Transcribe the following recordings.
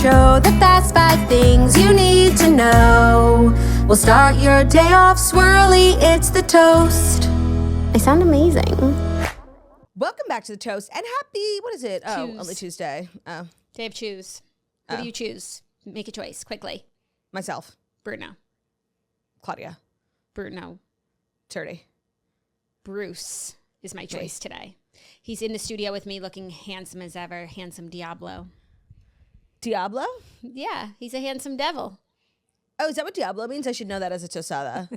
show, the fast 5 things you need to know. We'll start your day off swirly, it's the toast. I sound amazing. Welcome back to the toast and happy, what is it? Oh, only Tuesday. Oh. Day of choose. What do you choose? Make a choice quickly. Myself. Bruno. Claudia. Bruno. Turdy. Bruce is my choice today. He's in the studio with me looking handsome as ever. Handsome Diablo. Diablo? Yeah, he's a handsome devil. Oh, is that what Diablo means? I should know that as a tostada.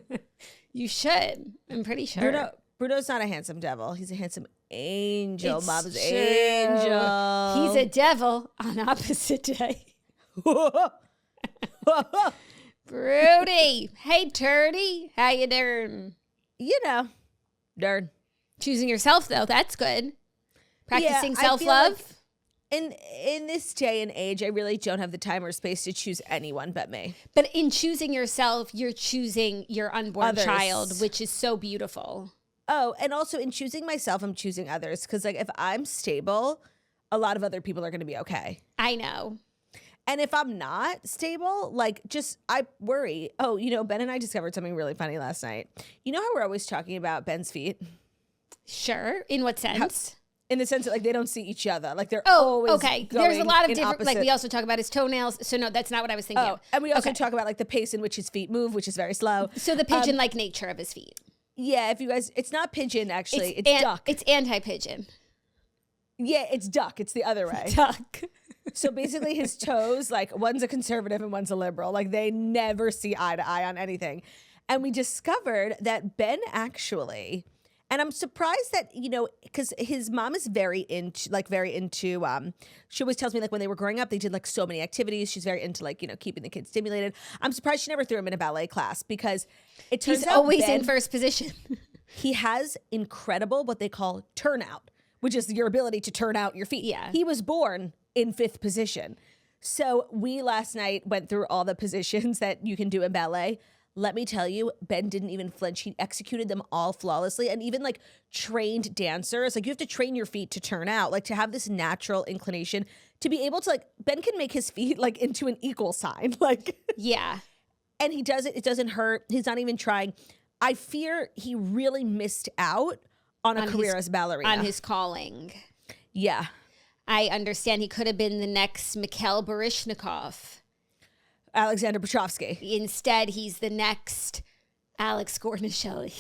You should. I'm pretty sure. Bruno's not a handsome devil. He's a handsome angel. It's Bob's true. angel. He's a devil on opposite day. Broody. Hey, Turdy. How you doing? You know, darn. Choosing yourself, though. That's good. Practicing Yeah, self-love. In this day and age, I really don't have the time or space to choose anyone but me. But in choosing yourself, you're choosing your unborn Others. child, which is so beautiful. Oh, and also in choosing myself, I'm choosing others. Because like if I'm stable, a lot of other people are going to be okay. I know. And if I'm not stable, like just I worry. Oh, you know, Ben and I discovered something really funny last night. You know how we're always talking about Ben's feet? Sure. In what sense? In the sense that like they don't see each other. Like they're always okay. going There's a lot of in different, like opposite- we also talk about his toenails. So no, that's not what I was thinking. Oh, and we also Okay. talk about like the pace in which his feet move, which is very slow. So the pigeon-like nature of his feet. Yeah, if you guys, it's not pigeon actually, it's duck. It's anti-pigeon. Yeah, it's duck. It's the other way. Duck. So basically his toes, like one's a conservative and one's a liberal. Like they never see eye to eye on anything. And we discovered that Ben actually, and I'm surprised that, you know, because his mom is very into, she always tells me like when they were growing up, they did like so many activities. She's very into like, you know, keeping the kids stimulated. I'm surprised she never threw him in a ballet class because it turns He's out always Ben, in first position. he has incredible, what they call turnout, which is your ability to turn out your feet. Yeah. He was born in 5th position. So we last night went through all the positions that you can do in ballet. Let me tell you, Ben didn't even flinch. He executed them all flawlessly. And even like trained dancers, like you have to train your feet to turn out, like to have this natural inclination to be able to like, Ben can make his feet like into an equal sign. Like, Yeah. and he does it. It doesn't hurt. He's not even trying. I fear he really missed out on a career as a ballerina. On his calling. Yeah. I understand he could have been the next Mikhail Baryshnikov. Alexander Petrovsky. Instead, he's the next Alex Gornishelli.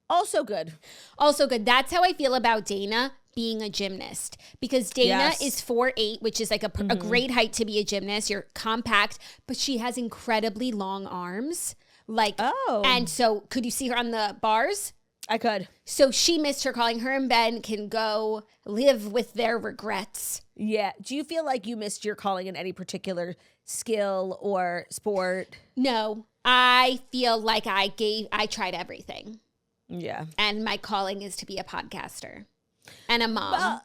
Also good. Also good. That's how I feel about Dana being a gymnast. Because Dana Yes. is 4'8", which is like a great height to be a gymnast. You're compact, but she has incredibly long arms. Like, Oh. And so could you see her on the bars? I could. So she missed her calling. Her and Ben can go live with their regrets. Yeah. Do you feel like you missed your calling in any particular skill or sport? No, I feel like I tried everything. Yeah. And my calling is to be a podcaster and a mom.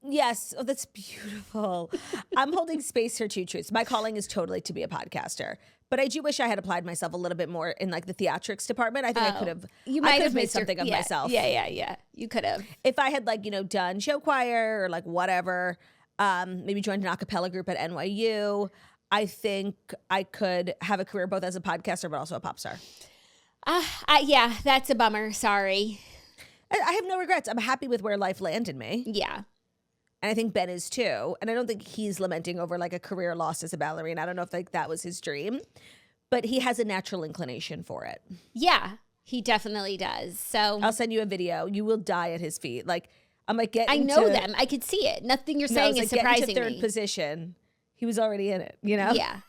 Yes. Oh, that's beautiful. I'm holding space for two truths. My calling is totally to be a podcaster. But I do wish I had applied myself a little bit more in like the theatrics department. I think I could have. You I might could have made missed your- something of yeah, myself. Yeah. You could have. If I had like, you know, done show choir or like whatever, maybe joined an a cappella group at NYU, I think I could have a career both as a podcaster but also a pop star. Yeah, that's a bummer. Sorry. I have no regrets. I'm happy with where life landed me. Yeah. And I think Ben is too. And I don't think he's lamenting over like a career lost as a ballerina. I don't know if like that was his dream, but he has a natural inclination for it. Yeah, he definitely does. So I'll send you a video. You will die at his feet. Like I'm like, I know them. I could see it. Nothing you're saying is surprising get into third me. position. He was already in it, you know? Yeah.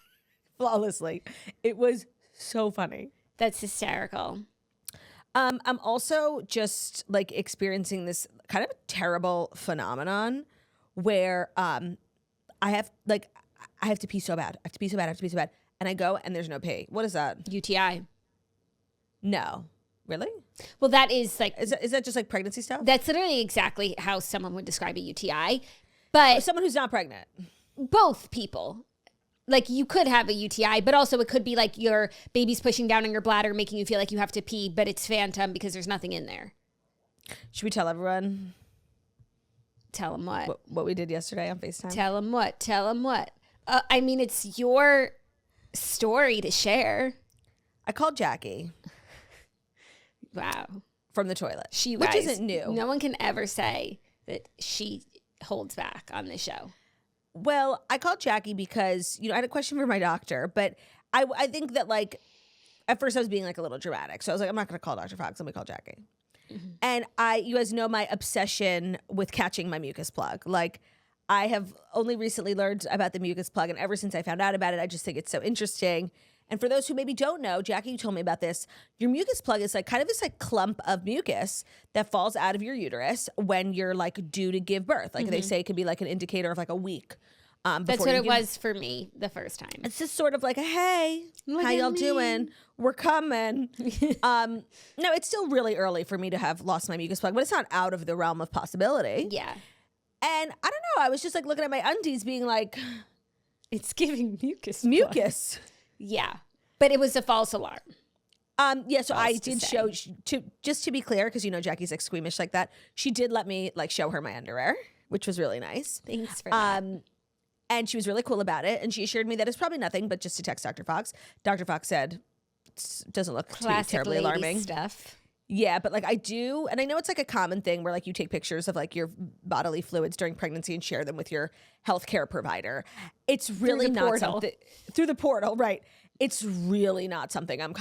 Flawlessly. It was so funny. That's hysterical. I'm also just like experiencing this kind of terrible phenomenon where I have to pee so bad. I have to pee so bad. And I go and there's no pee. What is that? UTI. No. Really? Well, that is like, Is that just like pregnancy stuff? that's literally exactly how someone would describe a UTI. But Someone who's not pregnant. both people. Like you could have a UTI, but also it could be like your baby's pushing down on your bladder, making you feel like you have to pee, but it's phantom because there's nothing in there. Should we tell everyone Tell them what? what we did yesterday on FaceTime? Tell them what? Tell them what? I mean, it's your story to share. I called Jackie. Wow. From the toilet. Which guys, isn't new. No one can ever say that she holds back on this show. Well, I called Jackie because, I had a question for my doctor, but I think that, like, at first I was being, like, a little dramatic. So I was like, I'm not going to call Dr. Fox. Let me call Jackie. Mm-hmm. And you guys know my obsession with catching my mucus plug. Like, I have only recently learned about the mucus plug, and ever since I found out about it, I just think it's so interesting. And for those who maybe don't know, Jackie, you told me about this. Your mucus plug is like kind of this like clump of mucus that falls out of your uterus when you're like due to give birth. Like they say, it could be like an indicator of like a week. That's what it was for me the first time. It's just sort of like, hey, how y'all doing? We're coming. No, it's still really early for me to have lost my mucus plug, but it's not out of the realm of possibility. Yeah. And I don't know. I was just like looking at my undies, being like, it's giving mucus. Mucus. Yeah, but it was a false alarm. Yeah, so I did show, just to be clear, because Jackie's like squeamish like that. She did let me like show her my underwear, which was really nice. Thanks for that. And she was really cool about it. And she assured me that it's probably nothing, but just to text Dr. Fox. Dr. Fox said, it doesn't look too terribly alarming. Stuff. Yeah, but like I do, and I know it's like a common thing where like you take pictures of like your bodily fluids during pregnancy and share them with your healthcare provider. It's really not something through the portal, right? It's really not something I'm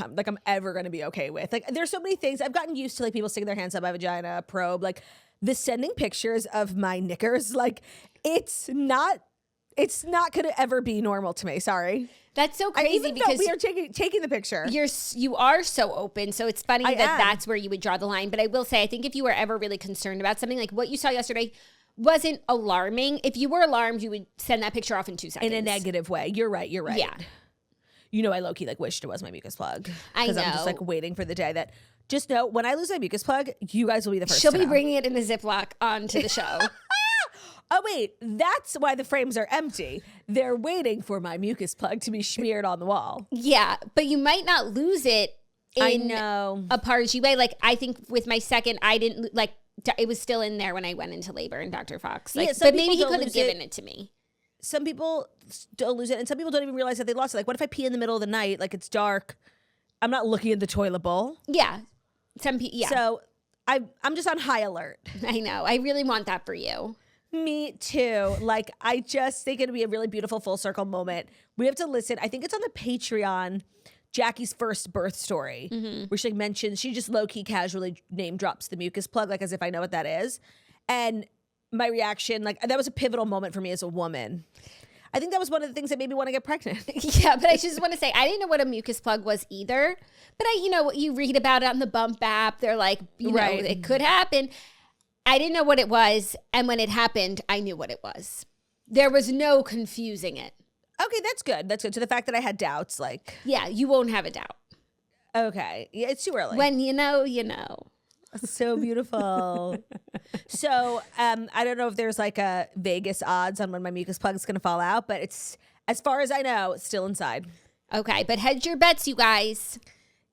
ever going to be okay with. Like there's so many things I've gotten used to, like people sticking their hands up my vagina, probe, like the sending pictures of my knickers. Like it's not going to ever be normal to me. Sorry. That's so crazy because we are taking the picture. You are so open, so it's funny that's where you would draw the line. But I will say, I think if you were ever really concerned about something, like what you saw yesterday wasn't alarming. If you were alarmed, you would send that picture off in 2 seconds. In a negative way. You're right. Yeah. I low-key like wished it was my mucus plug. I know. Because I'm just like waiting for the day that, just know, when I lose my mucus plug, you guys will be the first She'll to be know. bringing it in a Ziploc onto the show. Oh, wait, that's why the frames are empty. They're waiting for my mucus plug to be smeared on the wall. Yeah, but you might not lose it in a Pargy way. Like, I think with my second, I didn't, like, it was still in there when I went into labor in Dr. Fox. Like, but maybe he could have given it to me. Some people don't lose it, and some people don't even realize that they lost it. Like, what if I pee in the middle of the night? Like, it's dark. I'm not looking at the toilet bowl. Yeah. Some people, yeah. So, I'm just on high alert. I know. I really want that for you. Me too. Like, I just think it'll be a really beautiful full circle moment. We have to listen. I think it's on the Patreon, Jackie's first birth story, where she like mentions, she just low key casually name drops the mucus plug, like as if I know what that is. And my reaction, like that was a pivotal moment for me as a woman. I think that was one of the things that made me want to get pregnant. Yeah, but I just want to say, I didn't know what a mucus plug was either. But you read about it on the Bump app. They're like, it could happen. I didn't know what it was, and when it happened, I knew what it was. There was no confusing it. Okay, that's good. That's good. So the fact that I had doubts, like... Yeah, you won't have a doubt. Okay. Yeah, it's too early. When you know, you know. So beautiful. So I don't know if there's like a Vegas odds on when my mucus plug is going to fall out, but it's, as far as I know, it's still inside. Okay, but hedge your bets, you guys.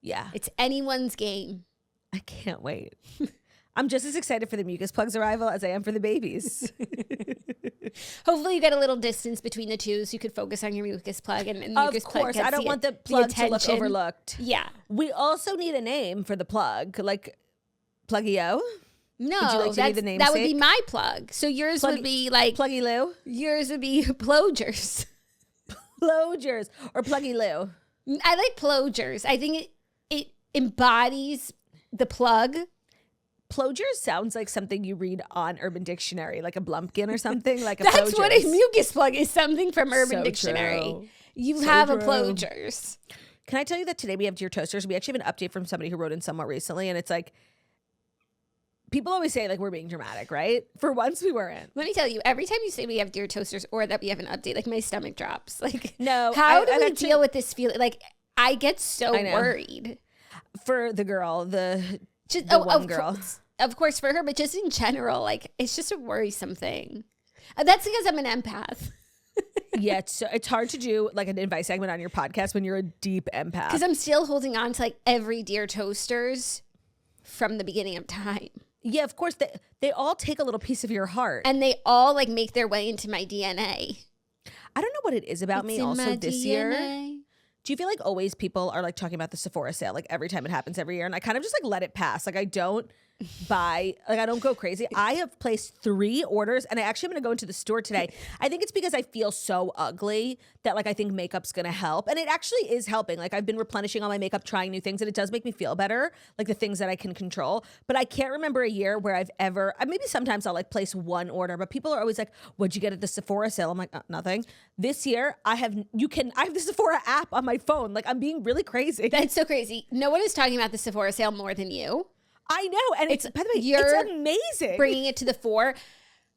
Yeah. It's anyone's game. I can't wait. I'm just as excited for the mucus plug's arrival as I am for the babies. Hopefully you get a little distance between the two so you could focus on your mucus plug. And mucus of course, I don't want the plug to look overlooked. Yeah. We also need a name for the plug, like Pluggy-O. No, would you like to be the namesake? That would be my plug. So yours would be like... Pluggy Lou? Yours would be Plogers. Plogers or Pluggy Lou. I like Plogers. I think it embodies the plug. Plogers sounds like something you read on Urban Dictionary, like a Blumpkin or something. Like a That's Plogers. what a mucus plug is, something from Urban So Dictionary. true. You So have true. a Plogers. Can I tell you that today we have Dear Toasters? We actually have an update from somebody who wrote in somewhat recently, and it's like, people always say like we're being dramatic, right? For once we weren't. Let me tell you, every time you say we have Dear Toasters or that we have an update, like my stomach drops. Like, No, how do I've we actually- deal with this feeling? Like, I get so I know. worried. For the girl, the One one girl. Of course for her, but just in general, like, it's just a worrisome thing. That's because I'm an empath. Yeah, it's hard to do like an advice segment on your podcast when you're a deep empath. Because I'm still holding on to like every Dear Toasters from the beginning of time. Yeah, of course, they all take a little piece of your heart. And they all like make their way into my DNA. I don't know what it is about me also this year. Do you feel like always people are like talking about the Sephora sale like every time it happens every year? And I kind of just like let it pass. Like I don't buy, like I don't go crazy. I have placed 3 orders and I actually am going to go into the store today. I think it's because I feel so ugly that like I think makeup's going to help. And it actually is helping. Like I've been replenishing all my makeup, trying new things, and it does make me feel better, like the things that I can control. But I can't remember a year where I've ever, maybe sometimes I'll like place 1 order, but people are always like, what'd you get at the Sephora sale? I'm like, nothing. This year I have the Sephora app on my phone. Like I'm being really crazy. That's so crazy. No one is talking about the Sephora sale more than you. I know. And it's by the way, it's amazing. Bringing it to the fore.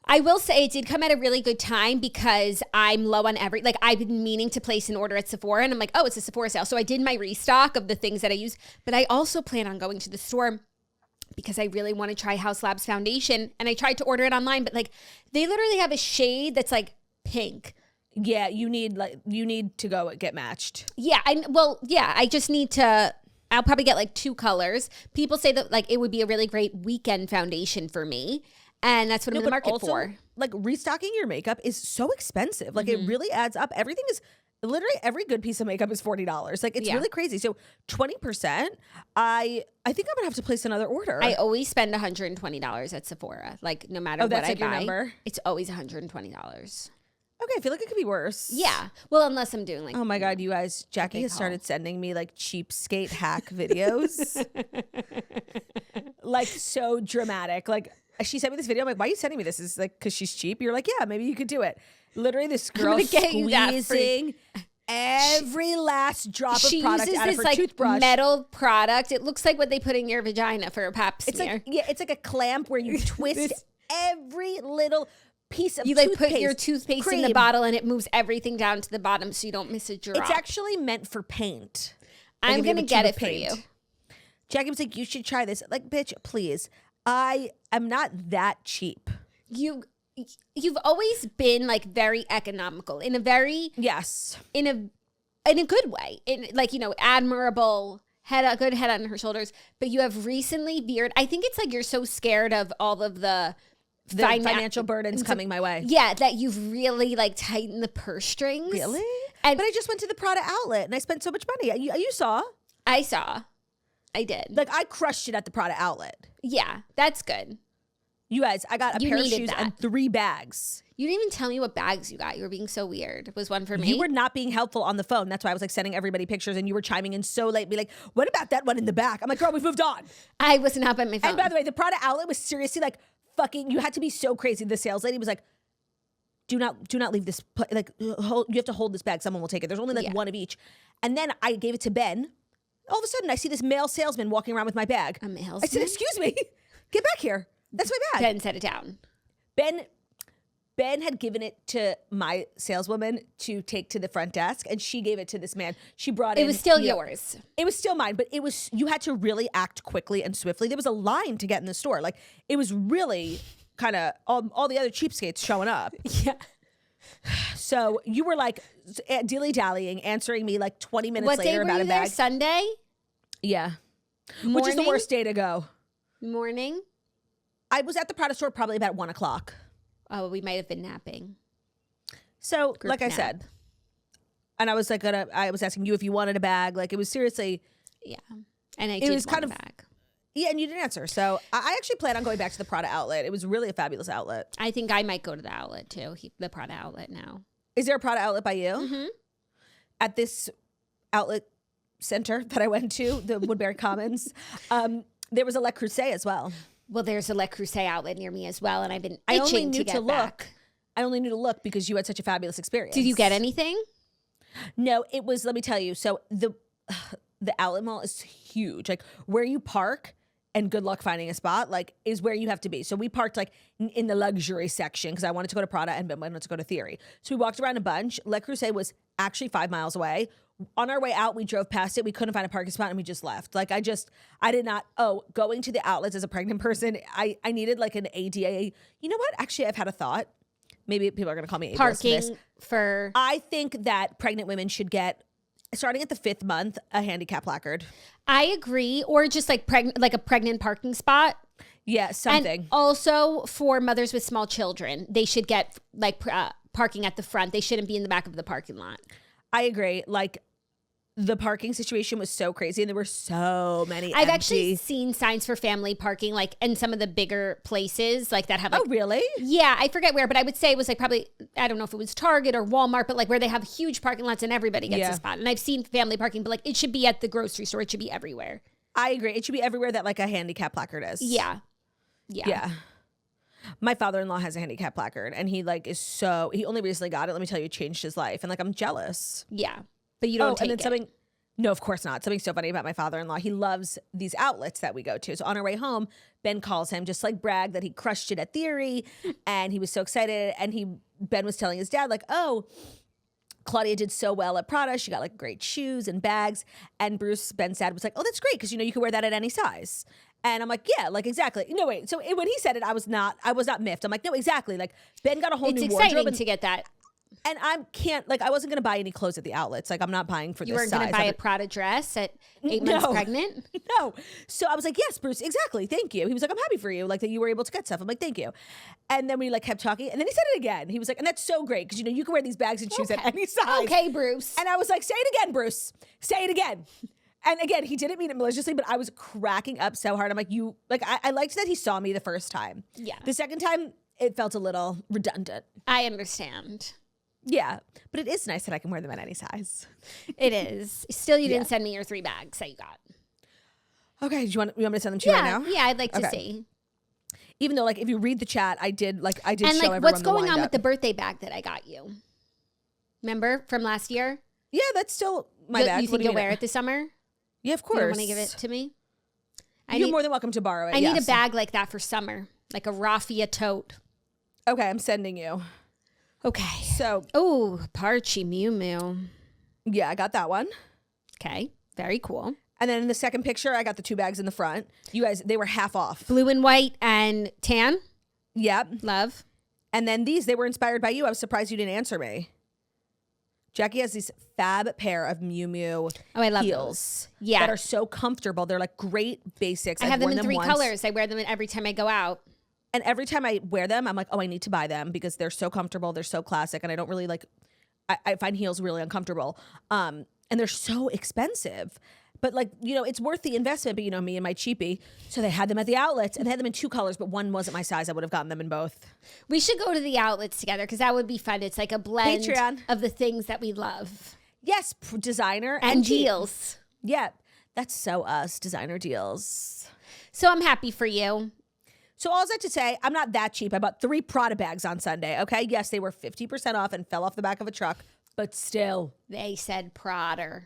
I will say it did come at a really good time because I'm low on I've been meaning to place an order at Sephora and I'm like, oh, it's a Sephora sale. So I did my restock of the things that I use, but I also plan on going to the store because I really want to try House Labs foundation. And I tried to order it online, but like they literally have a shade that's like pink. Yeah, you need to go get matched. Yeah, I just need to. I'll probably get like 2 colors. People say that like it would be a really great weekend foundation for me, and that's what I'm in the market also, for. Like restocking your makeup is so expensive. Like it really adds up. Everything is literally every good piece of makeup is $40. Like it's really crazy. So 20%. I think I'm gonna have to place another order. I always spend $120 at Sephora. Like no matter what I buy, your number? It's always $120. Okay, I feel like it could be worse. Yeah. Well, unless I'm doing like... Oh my God, you guys. Jackie has started sending me like cheapskate hack videos. Like so dramatic. Like she sent me this video. I'm like, why are you sending me this? Is like, because she's cheap? You're like, yeah, maybe you could do it. Literally this girl squeezing every last drop of product out of her toothbrush. Metal product. It looks like what they put in your vagina for a pap smear. It's like a clamp where you twist every little... piece of you like put your toothpaste in the bottle and it moves everything down to the bottom so you don't miss a drop. It's actually meant for paint. I'm gonna get it for you. Jackie was like, you should try this. Like, bitch, please. I am not that cheap. You've always been like very economical in a very in a good way. In like, you know, admirable a good head on her shoulders. But you have recently veered. I think it's like you're so scared of all of the financial burdens coming my way. Yeah, that you've really like tightened the purse strings. Really? But I just went to the Prada outlet and I spent so much money. You saw? I saw. I did. Like I crushed it at the Prada outlet. Yeah, that's good. You guys, I got a pair of shoes and 3 bags. You didn't even tell me what bags you got. You were being so weird. Was one for me? You were not being helpful on the phone. That's why I was like sending everybody pictures and you were chiming in so late. Be like, what about that one in the back? I'm like, girl, we've moved on. I was not by my phone. And by the way, the Prada outlet was seriously like, fucking, you had to be so crazy. The sales lady was like, do not leave this, like, you have to hold this bag. Someone will take it. There's only like 1 of each. And then I gave it to Ben. All of a sudden, I see this male salesman walking around with my bag. A male salesman? I said, excuse me, get back here. That's my bag. Ben set it down. Ben had given it to my saleswoman to take to the front desk, and she gave it to this man. She brought it. It was still yours. It was still mine, but you had to really act quickly and swiftly. There was a line to get in the store. Like, it was really kind of all the other cheapskates showing up. Yeah. So you were like dilly-dallying, answering me like 20 minutes later about a bag. There? Sunday? Yeah. Morning? Which is the worst day to go. Morning? I was at the Prada store probably about 1 o'clock. Oh, we might have been napping. So, Group like nap. I said, and I was like, I was asking you if you wanted a bag. Like, it was seriously. Yeah. And I did want a bag. Yeah, and you didn't answer. So I actually plan on going back to the Prada outlet. It was really a fabulous outlet. I think I might go to the outlet too, the Prada outlet now. Is there a Prada outlet by you? Mm-hmm. At this outlet center that I went to, the Woodbury Commons, there was a Le Creuset as well. Well, there's a Le Creuset outlet near me as well, and I've been I itching only knew to get back. I only knew to look because you had such a fabulous experience. Did you get anything? No, it was, let me tell you, so the outlet mall is huge. Like, where you park and good luck finding a spot, like, is where you have to be. So we parked, like, in the luxury section because I wanted to go to Prada and Ben wanted to go to Theory. So we walked around a bunch. Le Creuset was actually 5 miles away. On our way out, we drove past it. We couldn't find a parking spot and we just left. Like, I did not, going to the outlets as a pregnant person, I needed like an ADA. You know what? Actually, I've had a thought. Maybe people are going to call me ableist Parking for this. for... I think that pregnant women should get, starting at the 5th month, a handicap placard. I agree. Or just like a pregnant parking spot. Yeah, something. And also for mothers with small children, they should get like parking at the front. They shouldn't be in the back of the parking lot. I agree. Like, the parking situation was so crazy, and there were so many I've empty. actually seen signs for family parking, like in some of the bigger places, like that have. Like, oh, really? Yeah, I forget where, but I would say it was like probably, I don't know if it was Target or Walmart, but like where they have huge parking lots and everybody gets a spot. And I've seen family parking, but like it should be at the grocery store. It should be everywhere. I agree. It should be everywhere that like a handicap placard is. Yeah. My father-in-law has a handicap placard, and he like is so. He only recently got it. Let me tell you, it changed his life, and like I'm jealous. Yeah. But you don't take and then it. something. No, of course not. Something so funny about my father-in-law. He loves these outlets that we go to. So on our way home, Ben calls him, just like brag that he crushed it at Theory, and he was so excited. And Ben was telling his dad like, oh, Claudia did so well at Prada. She got like great shoes and bags. And Ben's dad was like, oh, that's great, because you can wear that at any size. And I'm like, yeah, like exactly. No, wait. So when he said it, I was not miffed. I'm like, no, exactly. Like Ben got a whole new wardrobe. It's exciting to get that. And I wasn't going to buy any clothes at the outlets. Like, I'm not buying for this size. You weren't going to buy a Prada dress at 8 months pregnant? No. So I was like, yes, Bruce, exactly. Thank you. He was like, I'm happy for you. Like, that you were able to get stuff. I'm like, thank you. And then we like kept talking. And then he said it again. He was like, and that's so great, because, you can wear these bags and shoes at any size. Okay, Bruce. And I was like, say it again, Bruce. Say it again. And again, he didn't mean it maliciously, but I was cracking up so hard. I'm like, I liked that he saw me the first time. Yeah. The second time, it felt a little redundant. I understand. Yeah, but it is nice that I can wear them at any size. It is. Still, you didn't send me your 3 bags that you got. Okay, you want me to send them to you right now? Yeah, I'd like to see. Even though, like, if you read the chat, I did and show like, everyone what's the going on wind-up. with the birthday bag that I got you? Remember from last year? Yeah, that's still my bag. You think you'll wear it this summer? Yeah, of course. You want to give it to me? You're more than welcome to borrow it. I need a bag like that for summer, like a raffia tote. Okay, I'm sending you. Okay. So. Oh, Parchy Mew Mew. Yeah, I got that one. Okay, very cool. And then in the second picture, I got the 2 bags in the front. You guys, they were half off. Blue and white and tan. Yep. Love. And then they were inspired by you. I was surprised you didn't answer me. Jackie has these fab pair of Miu Miu I love heels. Those. Yeah. That are so comfortable. They're like great basics. I have them in 3 once. colors. I wear them every time I go out. And every time I wear them, I'm like, oh, I need to buy them because they're so comfortable. They're so classic. And I don't really like, I find heels really uncomfortable. And they're so expensive. But like, it's worth the investment. But me and my cheapie. So they had them at the outlets and they had them in 2 colors, but one wasn't my size. I would have gotten them in both. We should go to the outlets together because that would be fun. It's like a blend Patreon. of the things that we love. Yes, designer and deals. Yeah, that's so us, designer deals. So I'm happy for you. So all I have to say, I'm not that cheap. I bought 3 Prada bags on Sunday, okay? Yes, they were 50% off and fell off the back of a truck, but still. They said Prada.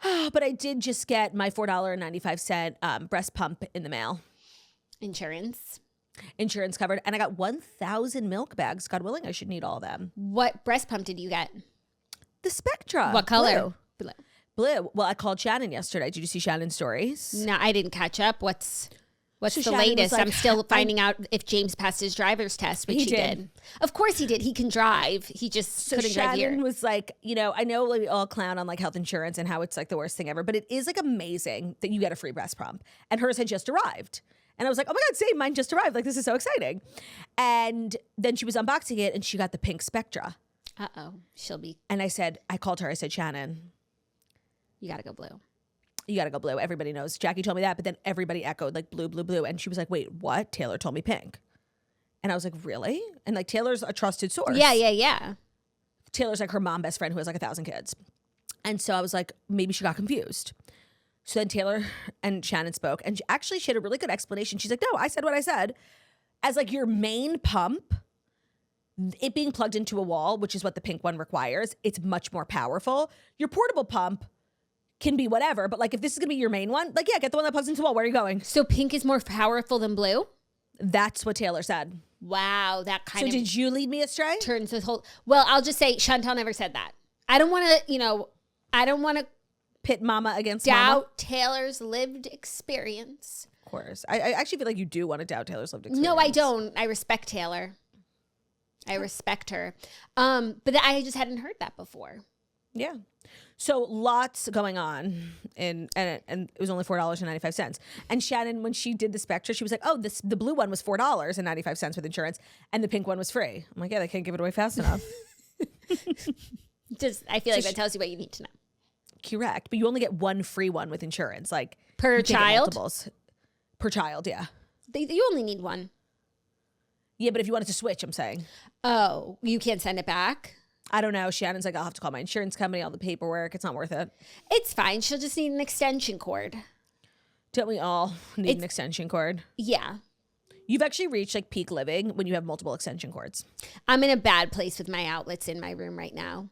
But I did just get my $4.95 breast pump in the mail. Insurance covered. And I got 1,000 milk bags. God willing, I should need all of them. What breast pump did you get? The Spectra. What color? Blue. Well, I called Shannon yesterday. Did you see Shannon's stories? No, I didn't catch up. What's the Shannon latest? like, I'm still finding out if James passed his driver's test, which he did. Of course he did. He can drive. He just couldn't drive here. Shannon was like, I know we all clown on like health insurance and how it's like the worst thing ever, but it is like amazing that you get a free breast pump. And hers had just arrived. And I was like, oh my God, same, mine just arrived. Like, this is so exciting. And then she was unboxing it and she got the pink Spectra. Uh-oh. She'll be. And I called her. I said, Shannon, you got to go blue. You got to go blue. Everybody knows. Jackie told me that, but then everybody echoed like blue, blue, blue. And she was like, wait, what? Taylor told me pink. And I was like, really? And like, Taylor's a trusted source. Yeah. Taylor's like her mom best friend who has like 1,000 kids. And so I was like, maybe she got confused. So then Taylor and Shannon spoke. And she had a really good explanation. She's like, no, I said what I said. As like your main pump, it being plugged into a wall, which is what the pink one requires, it's much more powerful. Your portable pump can be whatever, but like if this is gonna be your main one, like get the one that plugs into the wall. Where are you going? So pink is more powerful than blue? That's what Taylor said. Wow, that kind of. So did you lead me astray? Turns this whole. Well, I'll just say Chantal never said that. I don't want to. Pit mama against doubt mama. Taylor's lived experience. Of course, I actually feel like you do want to doubt Taylor's lived experience. No, I don't. I respect Taylor. I respect her. But I just hadn't heard that before. Yeah. So lots going on, and it was only $4.95. And Shannon, when she did the Spectra, she was like, "Oh, the blue one was $4.95 with insurance, and the pink one was free." I'm like, "Yeah, they can't give it away fast enough." I feel like that tells you what you need to know. Correct, but you only get one free one with insurance, like Per child. Multiples per child, yeah. You only need one. Yeah, but if you wanted to switch, I'm saying. Oh, you can't send it back? I don't know. Shannon's like, I'll have to call my insurance company, all the paperwork. It's not worth it. It's fine. She'll just need an extension cord. Don't we all need an extension cord? Yeah. You've actually reached like peak living when you have multiple extension cords. I'm in a bad place with my outlets in my room right now.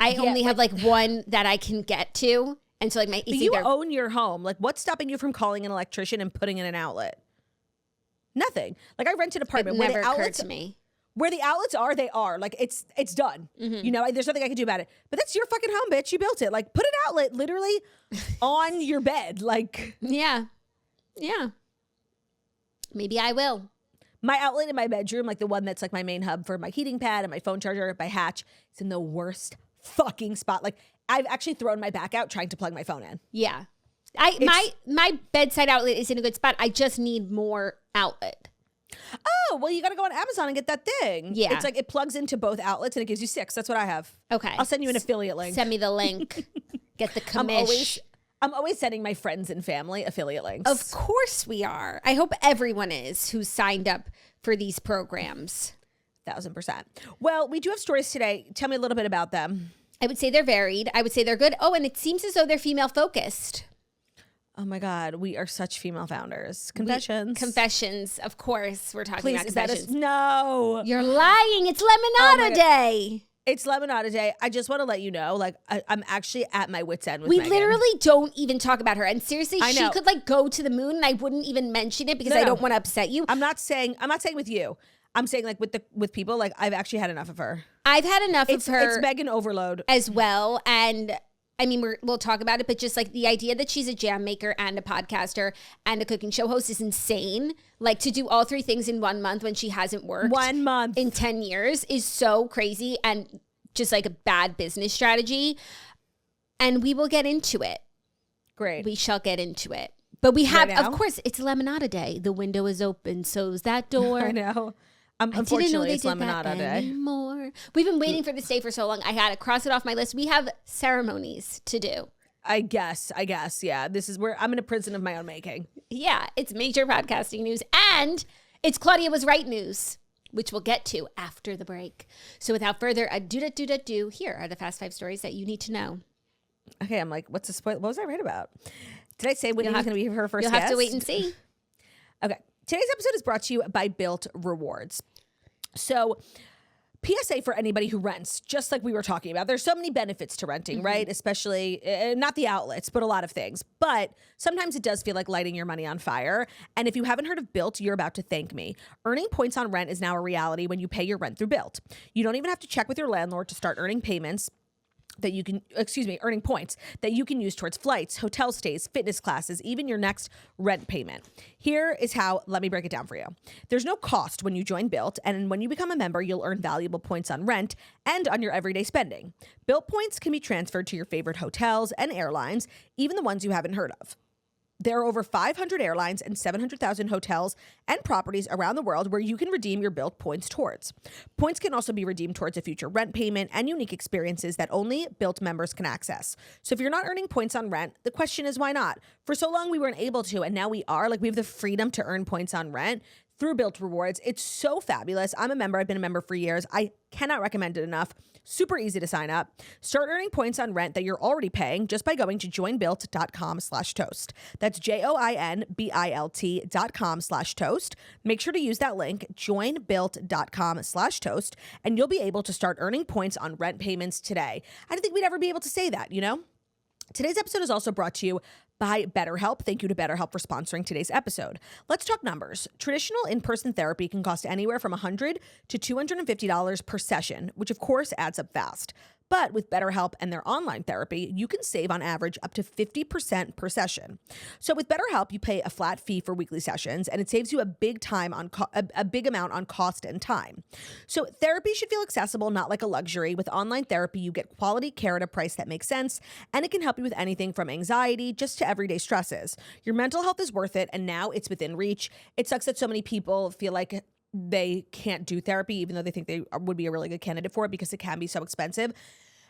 I only have like one that I can get to. And so like my... But you own your home. Like what's stopping you from calling an electrician and putting in an outlet? Nothing. Like I rented an apartment where the outlets occurred to me. Where the outlets are, they are. Like, it's done. Mm-hmm. You know, there's nothing I can do about it. But that's your fucking home, bitch. You built it. Like, put an outlet literally on your bed. Like... Yeah. Yeah. Maybe I will. My outlet in my bedroom, like the one that's like my main hub for my heating pad and my phone charger, my hatch, it's in the worst fucking spot. Like, I've actually thrown my back out trying to plug my phone in. Yeah. My bedside outlet is in a good spot. I just need more outlet. Oh, well, you got to go on Amazon and get that thing. Yeah. It's like it plugs into both outlets and it gives you 6. That's what I have. Okay. I'll send you an affiliate link. Send me the link. Get the commish. I'm always sending my friends and family affiliate links. Of course we are. I hope everyone is who's signed up for these programs. 1000%. Well, we do have stories today. Tell me a little bit about them. I would say they're varied. I would say they're good. Oh, and it seems as though they're female focused. Oh my God, we are such female founders. Confessions. Confessions, of course. We're talking about confessions. No. You're lying. It's Lemonada Day. It's Lemonada Day. I just want to let you know, like, I'm actually at my wit's end with We Meghan. literally don't even talk about her. And seriously, she could like go to the moon and I wouldn't even mention it because I don't want to upset you. I'm not saying with you. I'm saying like with people, like I've actually had enough of her. I've had enough of her. It's Meghan overload. As well. And I mean, we'll talk about it, but just like the idea that she's a jam maker and a podcaster and a cooking show host is insane. Like to do all 3 things in 1 month when she hasn't worked 1 month in 10 years is so crazy and just like a bad business strategy. And we will get into it. Great. We shall get into it. But we have, right now? Of course, it's Lemonada Day. The window is open, so's that door. I know. Unfortunately, it's Lemonada Day. Anymore. We've been waiting for this day for so long. I had to cross it off my list. We have ceremonies to do. I guess. Yeah. This is where I'm in a prison of my own making. Yeah. It's major podcasting news. And it's Claudia was right news, which we'll get to after the break. So without further ado, here are the fast 5 stories that you need to know. Okay. I'm like, what's the spoil? What was I right about? Did I say Whitney was going to be her first guest? You'll have to wait and see. Okay. Today's episode is brought to you by Built Rewards. So, PSA for anybody who rents, just like we were talking about, there's so many benefits to renting, right? Especially, not the outlets, but a lot of things. But sometimes it does feel like lighting your money on fire. And if you haven't heard of Built, you're about to thank me. Earning points on rent is now a reality when you pay your rent through Built. You don't even have to check with your landlord to start earning payments. Earning points that you can use towards flights, hotel stays, fitness classes, even your next rent payment. Here is how, let me break it down for you. There's no cost when you join Built, and when you become a member, you'll earn valuable points on rent and on your everyday spending. Built points can be transferred to your favorite hotels and airlines, even the ones you haven't heard of. There are over 500 airlines and 700,000 hotels and properties around the world where you can redeem your Built points towards. Points can also be redeemed towards a future rent payment and unique experiences that only Built members can access. So if you're not earning points on rent, the question is why not? For so long we weren't able to, and now we are. Like we have the freedom to earn points on rent through Built Rewards. It's so fabulous. I'm a member. I've been a member for years. I cannot recommend it enough. Super easy to sign up. Start earning points on rent that you're already paying just by going to joinbuilt.com/toast. That's joinbilt.com/toast. Make sure to use that link, joinbuilt.com/toast, and you'll be able to start earning points on rent payments today. I didn't think we'd ever be able to say that, you know? Today's episode is also brought to you by BetterHelp. Thank you to BetterHelp for sponsoring today's episode. Let's talk numbers. Traditional in-person therapy can cost anywhere from $100 to $250 per session, which of course adds up fast. But with BetterHelp and their online therapy, you can save on average up to 50% per session. So with BetterHelp, you pay a flat fee for weekly sessions, and it saves you a big amount on cost and time. So therapy should feel accessible, not like a luxury. With online therapy, you get quality care at a price that makes sense, and it can help you with anything from anxiety just to everyday stresses. Your mental health is worth it, and now it's within reach. It sucks that so many people feel like they can't do therapy, even though they think they would be a really good candidate for it, because it can be so expensive.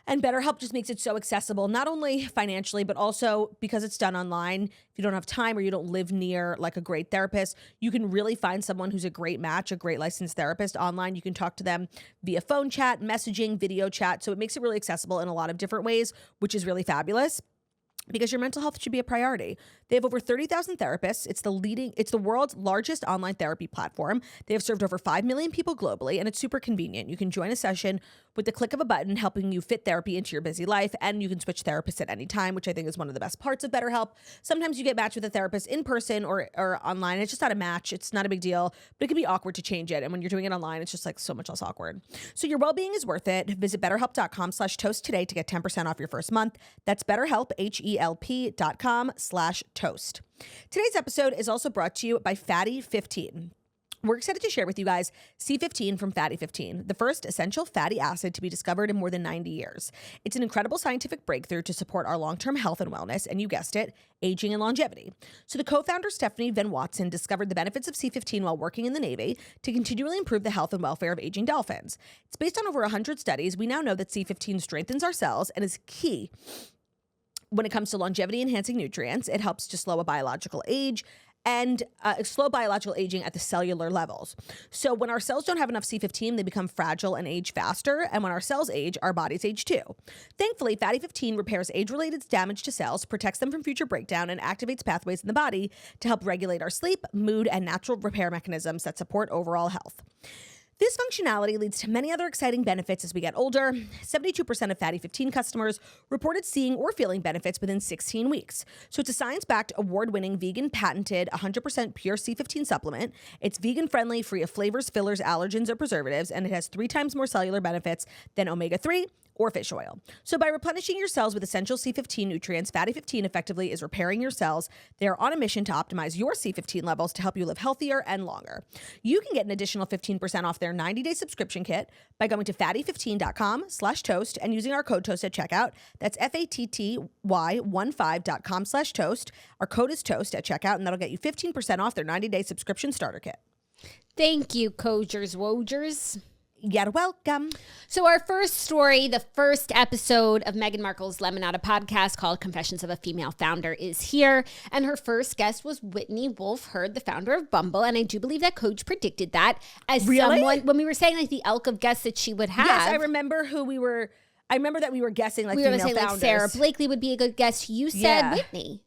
And BetterHelp just makes it so accessible, not only financially, but also because it's done online. If you don't have time or you don't live near like a great therapist, you can really find someone who's a great match, a great licensed therapist online. You can talk to them via phone chat, messaging, video chat. So it makes it really accessible in a lot of different ways, which is really fabulous, because your mental health should be a priority. They have over 30,000 therapists. It's the world's largest online therapy platform. They have served over 5 million people globally, and it's super convenient. You can join a session with the click of a button, helping you fit therapy into your busy life, and you can switch therapists at any time, which I think is one of the best parts of BetterHelp. Sometimes you get matched with a therapist in person or online. It's just not a match. It's not a big deal, but it can be awkward to change it. And when you're doing it online, it's just like so much less awkward. So your well-being is worth it. Visit BetterHelp.com/toast today to get 10% off your first month. That's BetterHelp, HELP.com/toast. Today's episode is also brought to you by Fatty 15. We're excited to share with you guys C15 from Fatty 15, the first essential fatty acid to be discovered in more than 90 years. It's an incredible scientific breakthrough to support our long-term health and wellness, and you guessed it, aging and longevity. So the co-founder Stephanie Van Watson discovered the benefits of C15 while working in the Navy to continually improve the health and welfare of aging dolphins. It's based on over 100 studies. We now know that C15 strengthens our cells and is key when it comes to longevity-enhancing nutrients. It helps to slow biological aging at the cellular levels. So when our cells don't have enough C15, they become fragile and age faster. And when our cells age, our bodies age too. Thankfully, Fatty 15 repairs age-related damage to cells, protects them from future breakdown, and activates pathways in the body to help regulate our sleep, mood, and natural repair mechanisms that support overall health. This functionality leads to many other exciting benefits as we get older. 72% of Fatty 15 customers reported seeing or feeling benefits within 16 weeks. So it's a science-backed, award-winning, vegan, patented, 100% pure C15 supplement. It's vegan-friendly, free of flavors, fillers, allergens, or preservatives, and it has 3 times more cellular benefits than omega-3 or fish oil. So by replenishing your cells with essential C15 nutrients, Fatty 15 effectively is repairing your cells. They are on a mission to optimize your C15 levels to help you live healthier and longer. You can get an additional 15% off their 90-day subscription kit by going to fatty15.com/toast and using our code TOAST at checkout. That's FATTY15.com/toast. Our code is TOAST at checkout, and that'll get you 15% off their 90-day subscription starter kit. Thank you, Cogers Wogers. You're welcome. So our first story, the first episode of Meghan Markle's Lemonada podcast called Confessions of a Female Founder is here. And her first guest was Whitney Wolfe Herd, the founder of Bumble. And I do believe that Coach predicted that as someone, when we were saying like the elk of guests that she would have. Yes, I remember that we were guessing like female founders. Like Sarah Blakely would be a good guest. You said Whitney.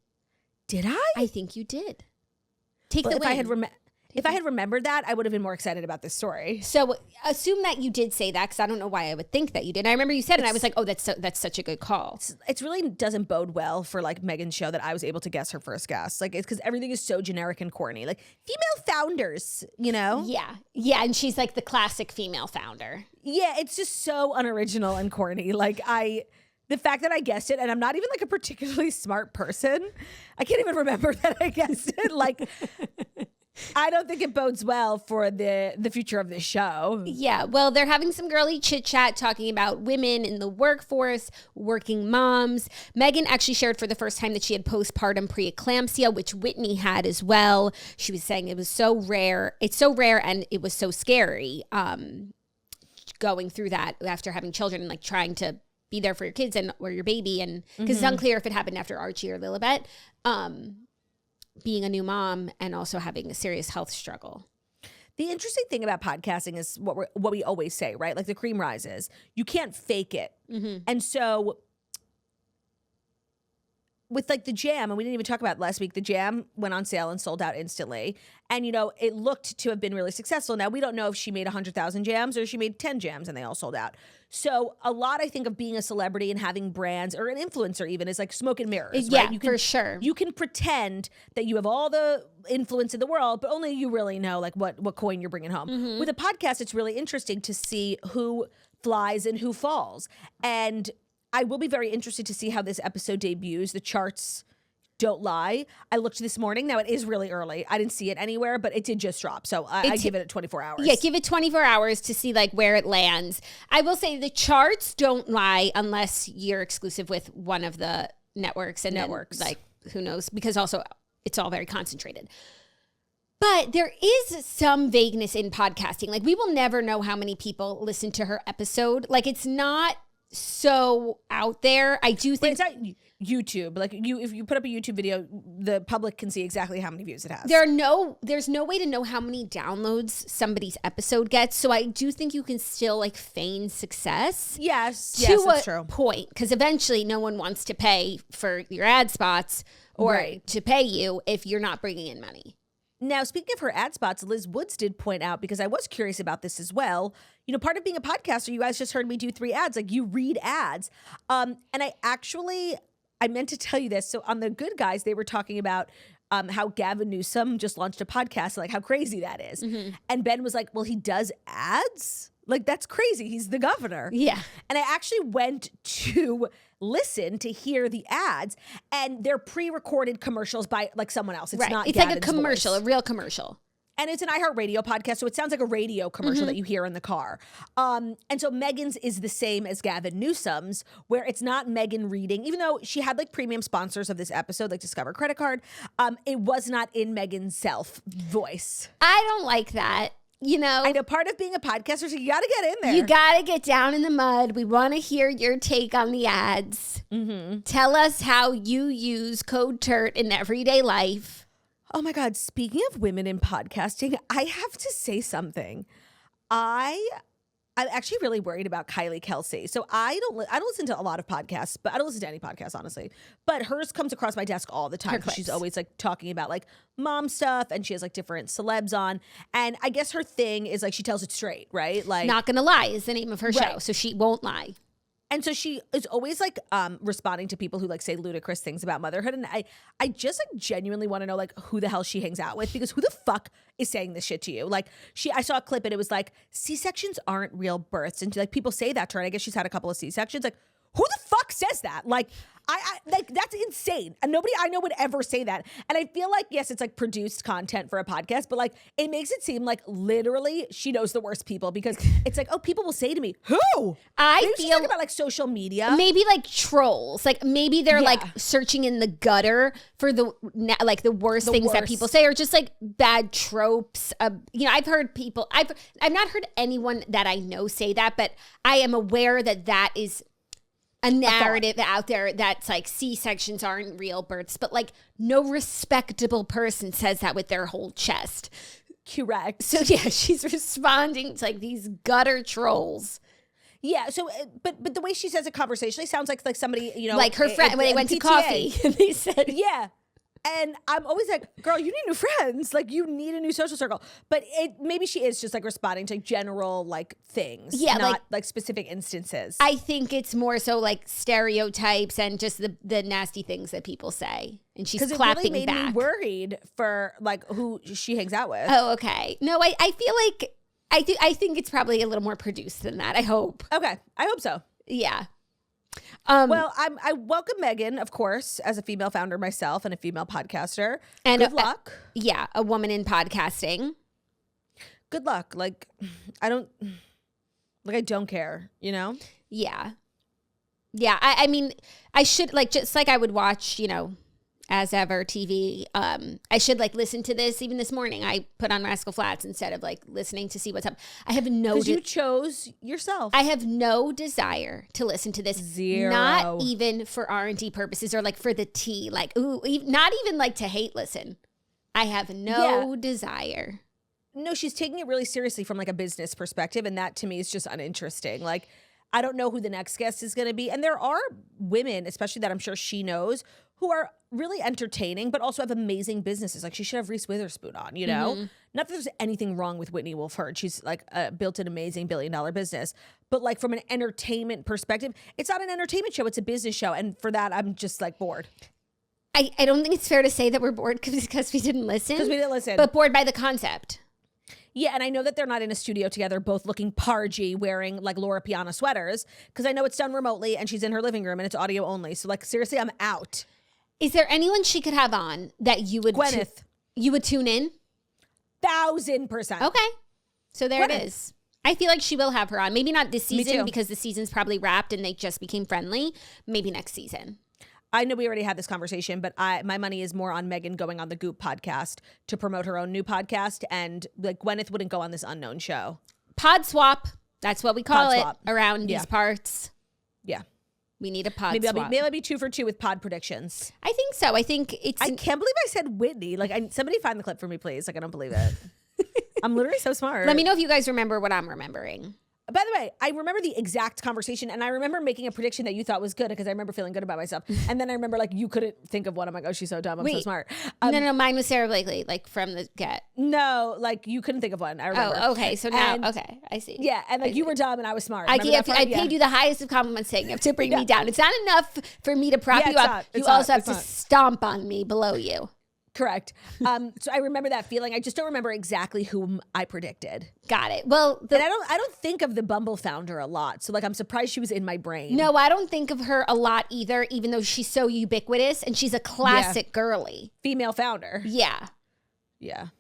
Did I? I think you did. Take the win. If I had remembered that, I would have been more excited about this story. So assume that you did say that, because I don't know why I would think that you did. And I remember you said it, and I was like, oh, that's such a good call. It really doesn't bode well for like Meghan's show that I was able to guess her first guest. Like, it's because everything is so generic and corny. Like female founders, you know? Yeah. Yeah. And she's like the classic female founder. Yeah. It's just so unoriginal and corny. Like the fact that I guessed it, and I'm not even like a particularly smart person. I can't even remember that I guessed it. Like, I don't think it bodes well for the future of this show. Yeah, well, they're having some girly chit-chat talking about women in the workforce, working moms. Meghan actually shared for the first time that she had postpartum preeclampsia, which Whitney had as well. She was saying it was so rare. It's so rare, and it was so scary going through that after having children and like trying to be there for your kids or your baby. And because it's unclear if it happened after Archie or Lilibet. Being a new mom and also having a serious health struggle. The interesting thing about podcasting is what we always say, right? Like the cream rises. You can't fake it. Mm-hmm. And so with like the jam, and we didn't even talk about it last week, the jam went on sale and sold out instantly. And, you know, it looked to have been really successful. Now, we don't know if she made 100,000 jams or she made 10 jams and they all sold out. So a lot, I think, of being a celebrity and having brands or an influencer even is like smoke and mirrors, yeah, right? You for sure. You can pretend that you have all the influence in the world, but only you really know like what coin you're bringing home. Mm-hmm. With a podcast, it's really interesting to see who flies and who falls. And I will be very interested to see how this episode debuts. The charts don't lie. I looked this morning. Now, it is really early. I didn't see it anywhere, but it did just drop. So I give it 24 hours. Yeah, give it 24 hours to see like where it lands. I will say the charts don't lie unless you're exclusive with one of the networks. And networks. Then, like, who knows? Because also it's all very concentrated. But there is some vagueness in podcasting. Like, we will never know how many people listen to her episode. Like, it's not so out there. I do think... But it's not YouTube. Like, if you put up a YouTube video, the public can see exactly how many views it has. There's no way to know how many downloads somebody's episode gets. So I do think you can still, like, feign success. Yes, that's true. Point. Because eventually no one wants to pay for your ad spots or to pay you if you're not bringing in money. Now, speaking of her ad spots, Liz Woods did point out, because I was curious about this as well, you know, part of being a podcaster, you guys just heard me do 3 ads. Like, you read ads. And I meant to tell you this. So on The Good Guys, they were talking about how Gavin Newsom just launched a podcast, like how crazy that is. Mm-hmm. And Ben was like, well, he does ads? Like, that's crazy. He's the governor. Yeah. And I actually went to listen to hear the ads, and they're pre-recorded commercials by like someone else. It's not It's Gavin's like a commercial, voice. a real commercial. And it's an iHeartRadio podcast, so it sounds like a radio commercial that you hear in the car. And so Meghan's is the same as Gavin Newsom's, where it's not Meghan reading, even though she had like premium sponsors of this episode, like Discover Credit Card. It was not in Meghan's self voice. I don't like that. You know, I know part of being a podcaster, so you got to get in there. You got to get down in the mud. We want to hear your take on the ads. Mm-hmm. Tell us how you use code TURT in everyday life. Oh my God. Speaking of women in podcasting, I have to say something. I'm actually really worried about Kylie Kelsey. So I don't listen to a lot of podcasts, but I don't listen to any podcasts, honestly. But hers comes across my desk all the time. She's always like talking about like mom stuff, and she has like different celebs on. And I guess her thing is like she tells it straight, right? Like, Not Gonna Lie is the name of her show. So she won't lie. And so she is always like responding to people who like say ludicrous things about motherhood. And I just like genuinely want to know like who the hell she hangs out with, because who the fuck is saying this shit to you? Like I saw a clip and it was like, C-sections aren't real births. And like people say that to her. And I guess she's had a couple of C-sections. Like, who the fuck says that? Like, I like, that's insane. And nobody I know would ever say that. And I feel like, yes, it's like produced content for a podcast, but like it makes it seem like literally she knows the worst people, because it's like, oh, people will say to me, who? I feel talking about like social media. Maybe like trolls. Like maybe they're like searching in the gutter for the worst things that people say, or just like bad tropes. You know, I've heard people, I've not heard anyone that I know say that, but I am aware that is a narrative out there that's like C-sections aren't real births, but like no respectable person says that with their whole chest. Correct. So yeah, she's responding to like these gutter trolls. Yeah. So, but the way she says it conversationally sounds like somebody, you know, like her friend when they went to coffee, and they said, yeah. And I'm always like, girl, you need new friends. Like, you need a new social circle. But maybe she is just like responding to general like things, not like specific instances. I think it's more so like stereotypes and just the nasty things that people say. And she's clapping it really made back. Me worried for like who she hangs out with. Oh, okay. No, I feel like I think it's probably a little more produced than that. I hope. Okay, I hope so. Yeah. Well, I welcome Meghan, of course, as a female founder myself and a female podcaster. And good luck. A woman in podcasting. Good luck. Like, I don't care, you know? Yeah. Yeah. I mean, I should just like I would watch, you know, As Ever TV. I should like listen to this. Even this morning, I put on Rascal Flatts instead of like listening to see what's up. I have no. Because you chose yourself. I have no desire to listen to this. Zero. Not even for R&D purposes or like for the tea. Like, ooh, not even like to hate listen. I have no desire. No, she's taking it really seriously from like a business perspective, and that to me is just uninteresting. Like, I don't know who the next guest is going to be. And there are women, especially that I'm sure she knows, who are really entertaining, but also have amazing businesses. Like, she should have Reese Witherspoon on, you know? Mm-hmm. Not that there's anything wrong with Whitney Wolf Herd. She's like built an amazing $1 billion business. But like from an entertainment perspective, it's not an entertainment show. It's a business show. And for that, I'm just like bored. I don't think it's fair to say that we're bored because we didn't listen. Because we didn't listen. But bored by the concept. Yeah, and I know that they're not in a studio together, both looking pargy, wearing like Laura Piana sweaters, because I know it's done remotely and she's in her living room and it's audio only. So like, seriously, I'm out. Is there anyone she could have on that you would Gwyneth. You would tune in? 1,000%. Okay. So there Gwyneth. it is. I feel like she will have her on. Maybe not this season because the season's probably wrapped and they just became friendly. Maybe next season. I know we already had this conversation, but my money is more on Meghan going on the Goop podcast to promote her own new podcast, and like Gwyneth wouldn't go on this unknown show. Pod swap. That's what we call Pod it swap. around these parts. Yeah. We need a pod maybe swap. Maybe I'll be 2 for 2 with pod predictions. I think so. I think it's... I can't believe I said Whitney. Like, somebody find the clip for me, please. Like, I don't believe it. I'm literally so smart. Let me know if you guys remember what I'm remembering. By the way, I remember the exact conversation, and I remember making a prediction that you thought was good because I remember feeling good about myself. And then I remember like you couldn't think of one. I'm like, oh, she's so dumb. I'm so smart. No, mine was Sarah Blakely, like from the get. No, like you couldn't think of one. I remember. Oh, okay. So now, okay, I see. Yeah, and like you were dumb and I was smart. I paid you the highest of compliments saying to bring me down. It's not enough for me to prop you up. You also have to stomp on me below you. Correct. So I remember that feeling. I just don't remember exactly whom I predicted. Got it. Well, and I don't think of the Bumble founder a lot. So like I'm surprised she was in my brain. No, I don't think of her a lot either, even though she's so ubiquitous and she's a classic girly. Female founder. Yeah. Yeah.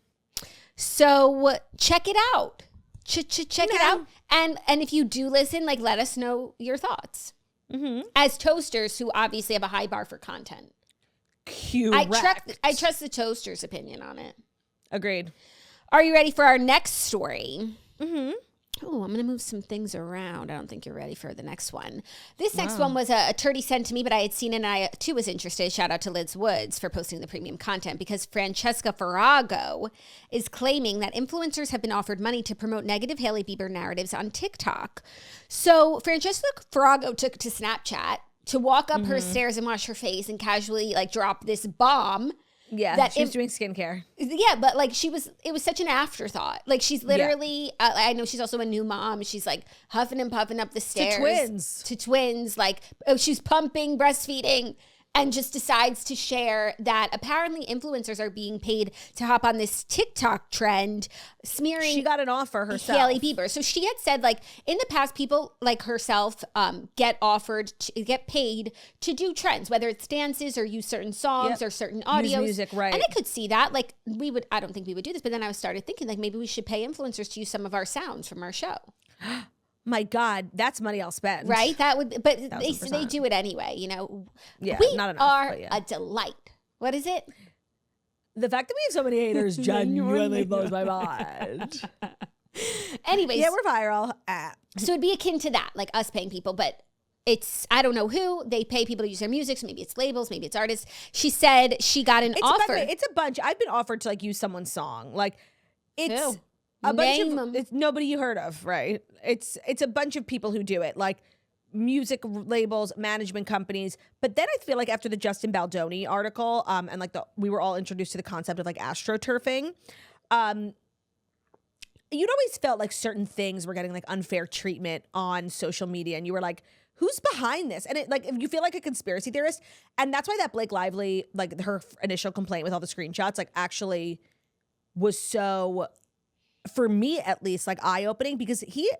So check it out. Check it out. And if you do listen, like let us know your thoughts. Mm-hmm. As toasters who obviously have a high bar for content. Correct. I trust the toaster's opinion on it. Agreed. Are you ready for our next story? Mm-hmm. Oh, I'm going to move some things around. I don't think you're ready for the next one. This next one was a turdy sent to me, but I had seen it and I too was interested. Shout out to Liz Woods for posting the premium content because Francesca Farago is claiming that influencers have been offered money to promote negative Hailey Bieber narratives on TikTok. So Francesca Farago took to Snapchat to walk up her stairs and wash her face and casually like drop this bomb. Yeah, that she was doing skincare. Yeah, but like it was such an afterthought. Like she's literally, I know she's also a new mom. She's like huffing and puffing up the stairs. To twins. Like, oh, she's pumping, breastfeeding. And just decides to share that apparently influencers are being paid to hop on this TikTok trend, smearing. She got an offer herself. Hailey Bieber. So she had said, like, in the past, people like herself get paid to do trends, whether it's dances or use certain songs or certain audios. Use music, right. And I could see that. Like, I don't think we would do this, but then I started thinking, like, maybe we should pay influencers to use some of our sounds from our show. My God, that's money I'll spend. Right? That would, but they do it anyway, you know? Yeah, we not enough, are a delight. What is it? The fact that we have so many haters genuinely blows my mind. Anyways. Yeah, we're viral. So it'd be akin to that, like us paying people, but it's, I don't know who, they pay people to use their music, so maybe it's labels, maybe it's artists. She said she got an offer. It's a bunch. I've been offered to like use someone's song. Like it's... Who? A bunch of it's nobody you heard of, right? It's a bunch of people who do it, like music labels, management companies. But then I feel like after the Justin Baldoni article, and like we were all introduced to the concept of like astroturfing, you'd always felt like certain things were getting like unfair treatment on social media, and you were like, who's behind this? And it like if you feel like a conspiracy theorist, and that's why that Blake Lively, like her initial complaint with all the screenshots, like actually was so, for me at least, like eye-opening, because he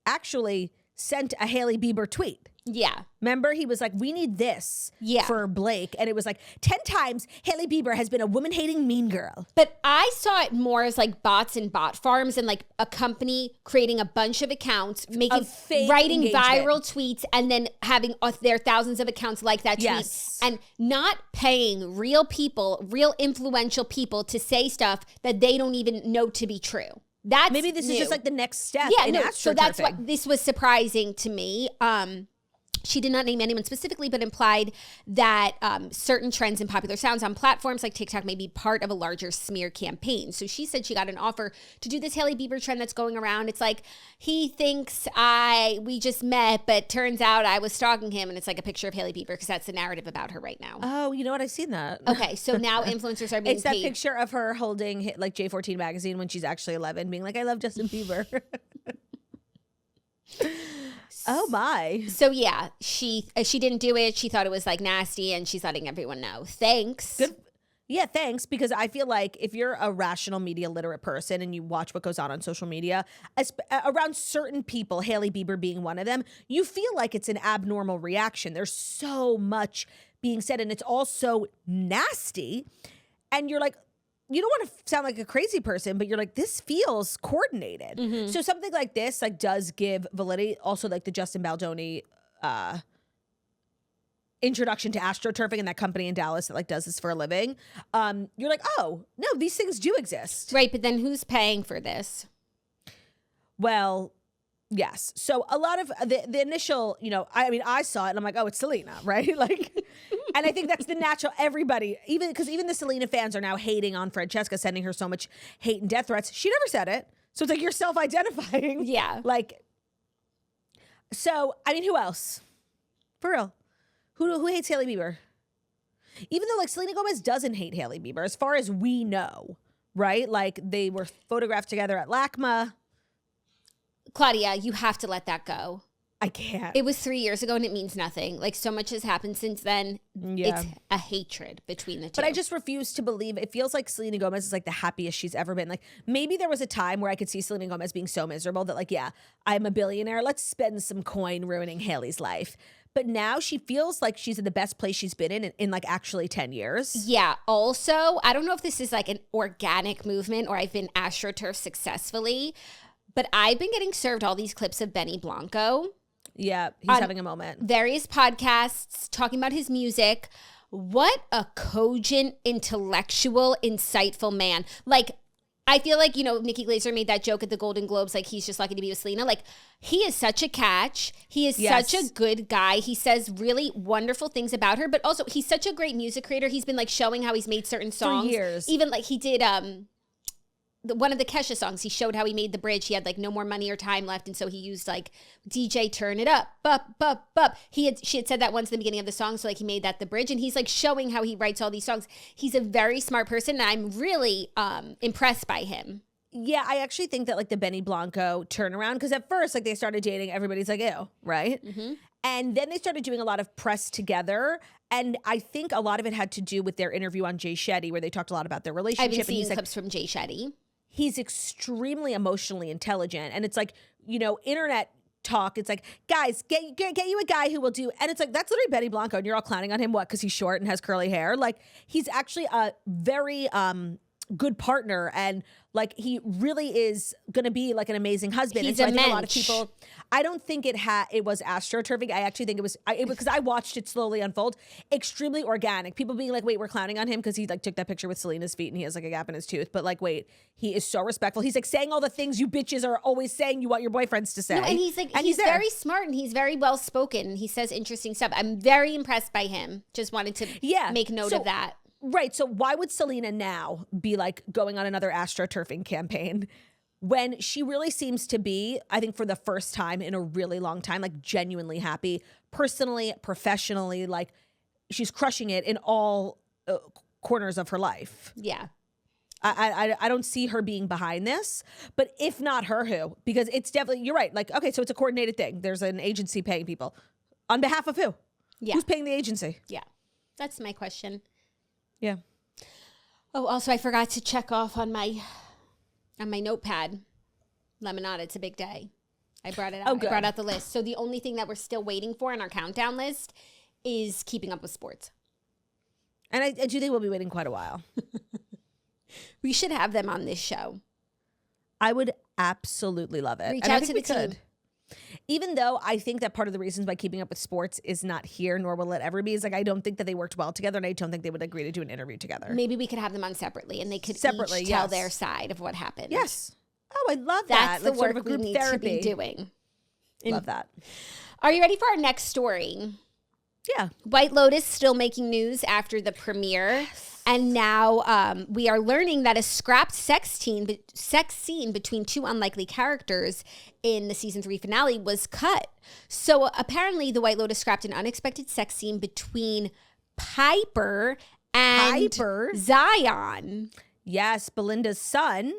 actually sent a Hailey Bieber tweet. Yeah. Remember? He was like, we need this for Blake. And it was like 10 times Hailey Bieber has been a woman-hating mean girl. But I saw it more as like bots and bot farms and like a company creating a bunch of accounts, writing viral tweets and then having their thousands of accounts like that tweet and not paying real people, real influential people to say stuff that they don't even know to be true. That's maybe this is just like the next step. Yeah, no, so that's why this was surprising to me. She did not name anyone specifically, but implied that certain trends and popular sounds on platforms like TikTok may be part of a larger smear campaign. So she said she got an offer to do this Hailey Bieber trend that's going around. It's like, he thinks we just met, but turns out I was stalking him. And it's like a picture of Hailey Bieber because that's the narrative about her right now. Oh, you know what? I've seen that. Okay, so now influencers are being paid. It's that paid. picture of her holding like J14 magazine when she's actually 11, being like, I love Justin Bieber. Oh my. So yeah, she didn't do it. She thought it was like nasty and she's letting everyone know. Thanks. Yeah, thanks. Because I feel like if you're a rational media literate person and you watch what goes on social media, around certain people, Hailey Bieber being one of them, you feel like it's an abnormal reaction. There's so much being said and it's all so nasty. And you're like, you don't want to sound like a crazy person, but you're like, this feels coordinated. Mm-hmm. So something like this like does give validity. Also like the Justin Baldoni introduction to astroturfing and that company in Dallas that like does this for a living. You're like, oh, no, these things do exist. Right, but then who's paying for this? Well, yes. So a lot of the initial, I saw it and I'm like, oh, it's Selena, right? Like, and I think that's the natural, everybody, even the Selena fans are now hating on Francesca, sending her so much hate and death threats. She never said it. So it's like you're self-identifying. Yeah. Like, so, who else? For real. Who hates Hailey Bieber? Even though like Selena Gomez doesn't hate Hailey Bieber, as far as we know, right? Like they were photographed together at LACMA. Claudia, you have to let that go. I can't. It was 3 years ago and it means nothing. Like so much has happened since then. Yeah. It's a hatred between the two. But I just refuse to believe. It feels like Selena Gomez is like the happiest she's ever been. Like maybe there was a time where I could see Selena Gomez being so miserable that like, yeah, I'm a billionaire. Let's spend some coin ruining Hailey's life. But now she feels like she's in the best place she's been in like actually 10 years. Yeah. Also, I don't know if this is like an organic movement or I've been AstroTurf successfully, but I've been getting served all these clips of Benny Blanco. Yeah, he's having a moment. Various podcasts talking about his music. What a cogent, intellectual, insightful man. Like, I feel like, Nikki Glaser made that joke at the Golden Globes, like he's just lucky to be with Selena. Like, he is such a catch. He is such a good guy. He says really wonderful things about her, but also he's such a great music creator. He's been like showing how he's made certain songs. For years. Even like he did one of the Kesha songs. He showed how he made the bridge. He had like no more money or time left. And so he used like DJ Turn It Up, bup, bup, bup. She had said that once in the beginning of the song. So like he made that the bridge and he's like showing how he writes all these songs. He's a very smart person. And I'm really impressed by him. Yeah, I actually think that like the Benny Blanco turnaround, because at first like they started dating, everybody's like, ew, right? Mm-hmm. And then they started doing a lot of press together. And I think a lot of it had to do with their interview on Jay Shetty, where they talked a lot about their relationship. I've been seeing clips from Jay Shetty. He's extremely emotionally intelligent. And it's like, internet talk. It's like, guys, get you a guy who will do. And it's like, that's literally Benny Blanco. And you're all clowning on him. What? Because he's short and has curly hair. Like, he's actually a very good partner. And like, he really is going to be like an amazing husband. He's and so a I think mensch. a lot of people, I don't think it was astroturfing. I actually think it was because I watched it slowly unfold. Extremely organic. People being like, wait, we're clowning on him because he like took that picture with Selena's feet and he has like a gap in his tooth. But like, wait, he is so respectful. He's like saying all the things you bitches are always saying you want your boyfriends to say. No, and he's like, he's very smart and he's very well spoken. He says interesting stuff. I'm very impressed by him. Just wanted to make note of that. Right. So why would Selena now be like going on another astroturfing campaign when she really seems to be, I think for the first time in a really long time, like genuinely happy, personally, professionally, like she's crushing it in all corners of her life. Yeah. I don't see her being behind this, but if not her, who? Because it's definitely, you're right. Like, okay, so it's a coordinated thing. There's an agency paying people. On behalf of who? Yeah. Who's paying the agency? Yeah. That's my question. Yeah. Oh, also I forgot to check off on my notepad. Lemonada, it's a big day. I brought it out. Oh, good. I brought out the list. So the only thing that we're still waiting for in our countdown list is Keeping Up with Sports. And I do think we'll be waiting quite a while. We should have them on this show. I would absolutely love it. Reach out to the team. Even though I think that part of the reasons why Keeping Up with Sports is not here, nor will it ever be, is like I don't think that they worked well together, and I don't think they would agree to do an interview together. Maybe we could have them on separately, and they could each tell their side of what happened. Yes. Oh, I love that. That's the like work sort of a group we need therapy. to be doing. Love that. Are you ready for our next story? Yeah. White Lotus still making news after the premiere. Yes. And now we are learning that a scrapped sex scene between two unlikely characters in the season 3 finale was cut. So apparently the White Lotus scrapped an unexpected sex scene between Piper and Zion. Yes, Belinda's son.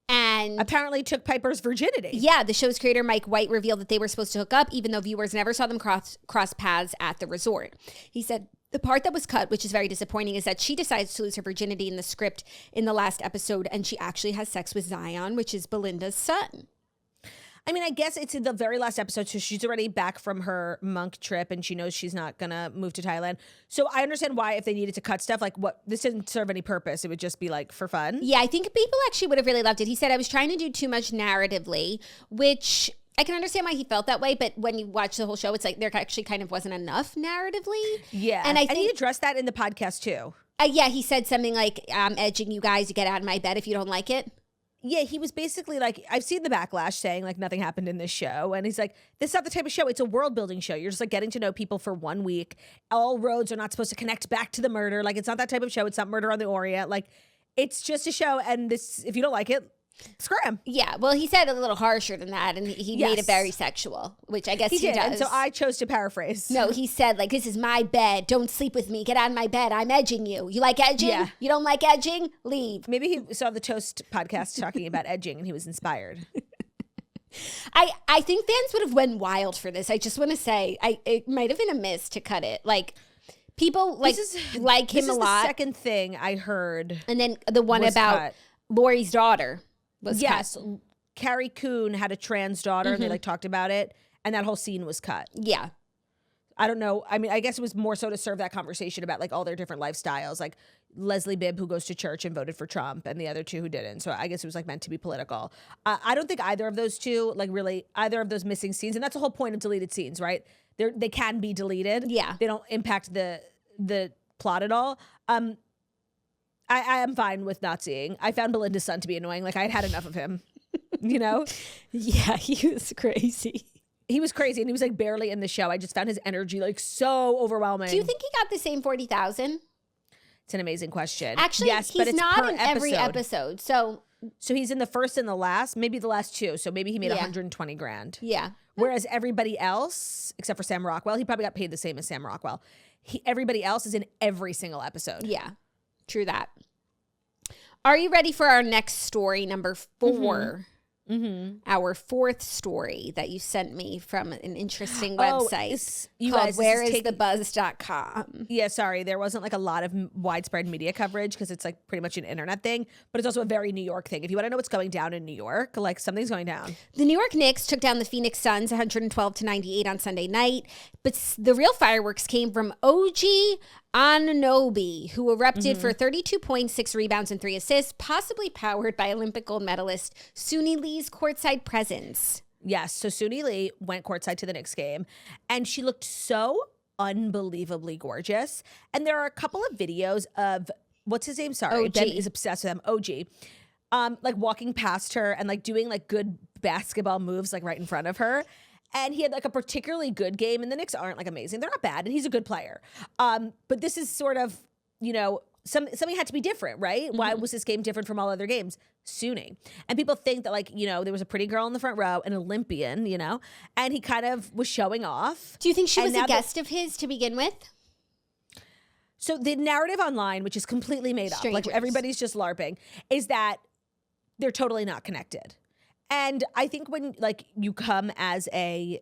And apparently took Piper's virginity. Yeah, the show's creator, Mike White, revealed that they were supposed to hook up, even though viewers never saw them cross paths at the resort. He said The part that was cut, which is very disappointing, is that she decides to lose her virginity in the script in the last episode, and she actually has sex with Zion, which is Belinda's son. I mean, I guess it's in the very last episode, so she's already back from her monk trip, and she knows she's not gonna move to Thailand. So I understand why, if they needed to cut stuff, like this didn't serve any purpose. It would just be like for fun. Yeah, I think people actually would have really loved it. He said, I was trying to do too much narratively, which I can understand why he felt that way, but when you watch the whole show, it's like there actually kind of wasn't enough narratively. Yeah, and I think he addressed that in the podcast too. Yeah, he said something like, I'm edging you guys to get out of my bed if you don't like it. Yeah, he was basically like, I've seen the backlash saying like nothing happened in this show. And he's like, this is not the type of show. It's a world building show. You're just like getting to know people for 1 week. All roads are not supposed to connect back to the murder. Like, it's not that type of show. It's not Murder on the Orient. Like, it's just a show. And this, if you don't like it, screw him. Yeah, well, he said a little harsher than that, and he made it very sexual, which I guess he did. does. And so I chose to paraphrase. No, he said, like, this is my bed. Don't sleep with me. Get out of my bed. I'm edging you. You like edging? Yeah. You don't like edging? Leave. Maybe he saw the Toast podcast talking about edging and he was inspired. I think fans would have went wild for this. I just want to say, it might have been a miss to cut it. Like, people like him a lot. This is the second thing I heard. And then the one about Lori's daughter. Yes, Carrie Coon had a trans daughter, and they like talked about it, and that whole scene was cut. Yeah, I don't know. I mean, I guess it was more so to serve that conversation about like all their different lifestyles, like Leslie Bibb, who goes to church and voted for Trump, and the other two who didn't. So I guess it was like meant to be political. I don't think either of those two, like really either of those missing scenes, and that's the whole point of deleted scenes, right? They can be deleted. Yeah, they don't impact the plot at all. I am fine with not seeing. I found Belinda's son to be annoying. Like, I had enough of him, you know? Yeah, he was crazy. He was crazy, and he was like barely in the show. I just found his energy like so overwhelming. Do you think he got the same 40,000? It's an amazing question. Actually, yes, he's but it's not per in every episode. So he's in the first and the last, maybe the last two. So maybe he made 120 grand. Yeah. Whereas everybody else, except for Sam Rockwell, he probably got paid the same as Sam Rockwell. Everybody else is in every single episode. Yeah, true that. Are you ready for our next story, number 4? Our fourth story that you sent me from an interesting website called whereisthebuzz.com. Yeah, sorry. There wasn't like a lot of widespread media coverage because it's like pretty much an internet thing, but it's also a very New York thing. If you want to know what's going down in New York, like something's going down. The New York Knicks took down the Phoenix Suns 112-98 on Sunday night, but the real fireworks came from OG Anunoby, who erupted for 32 points, 6 rebounds, and 3 assists, possibly powered by Olympic gold medalist Suni Lee's courtside presence. Yes, so Suni Lee went courtside to the Knicks game, and she looked so unbelievably gorgeous. And there are a couple of videos of, what's his name? Sorry, OG. Ben is obsessed with him. OG. Like walking past her and like doing like good basketball moves like right in front of her. And he had like a particularly good game, and the Knicks aren't like amazing. They're not bad, and he's a good player. But this is sort of, you know, something had to be different, right? Why was this game different from all other games? Suni. And people think that like, you know, there was a pretty girl in the front row, an Olympian, you know, and he kind of was showing off. Do you think she was a guest of his to begin with? So the narrative online, which is completely made up, like everybody's just LARPing, is that they're totally not connected. And I think when like you come as a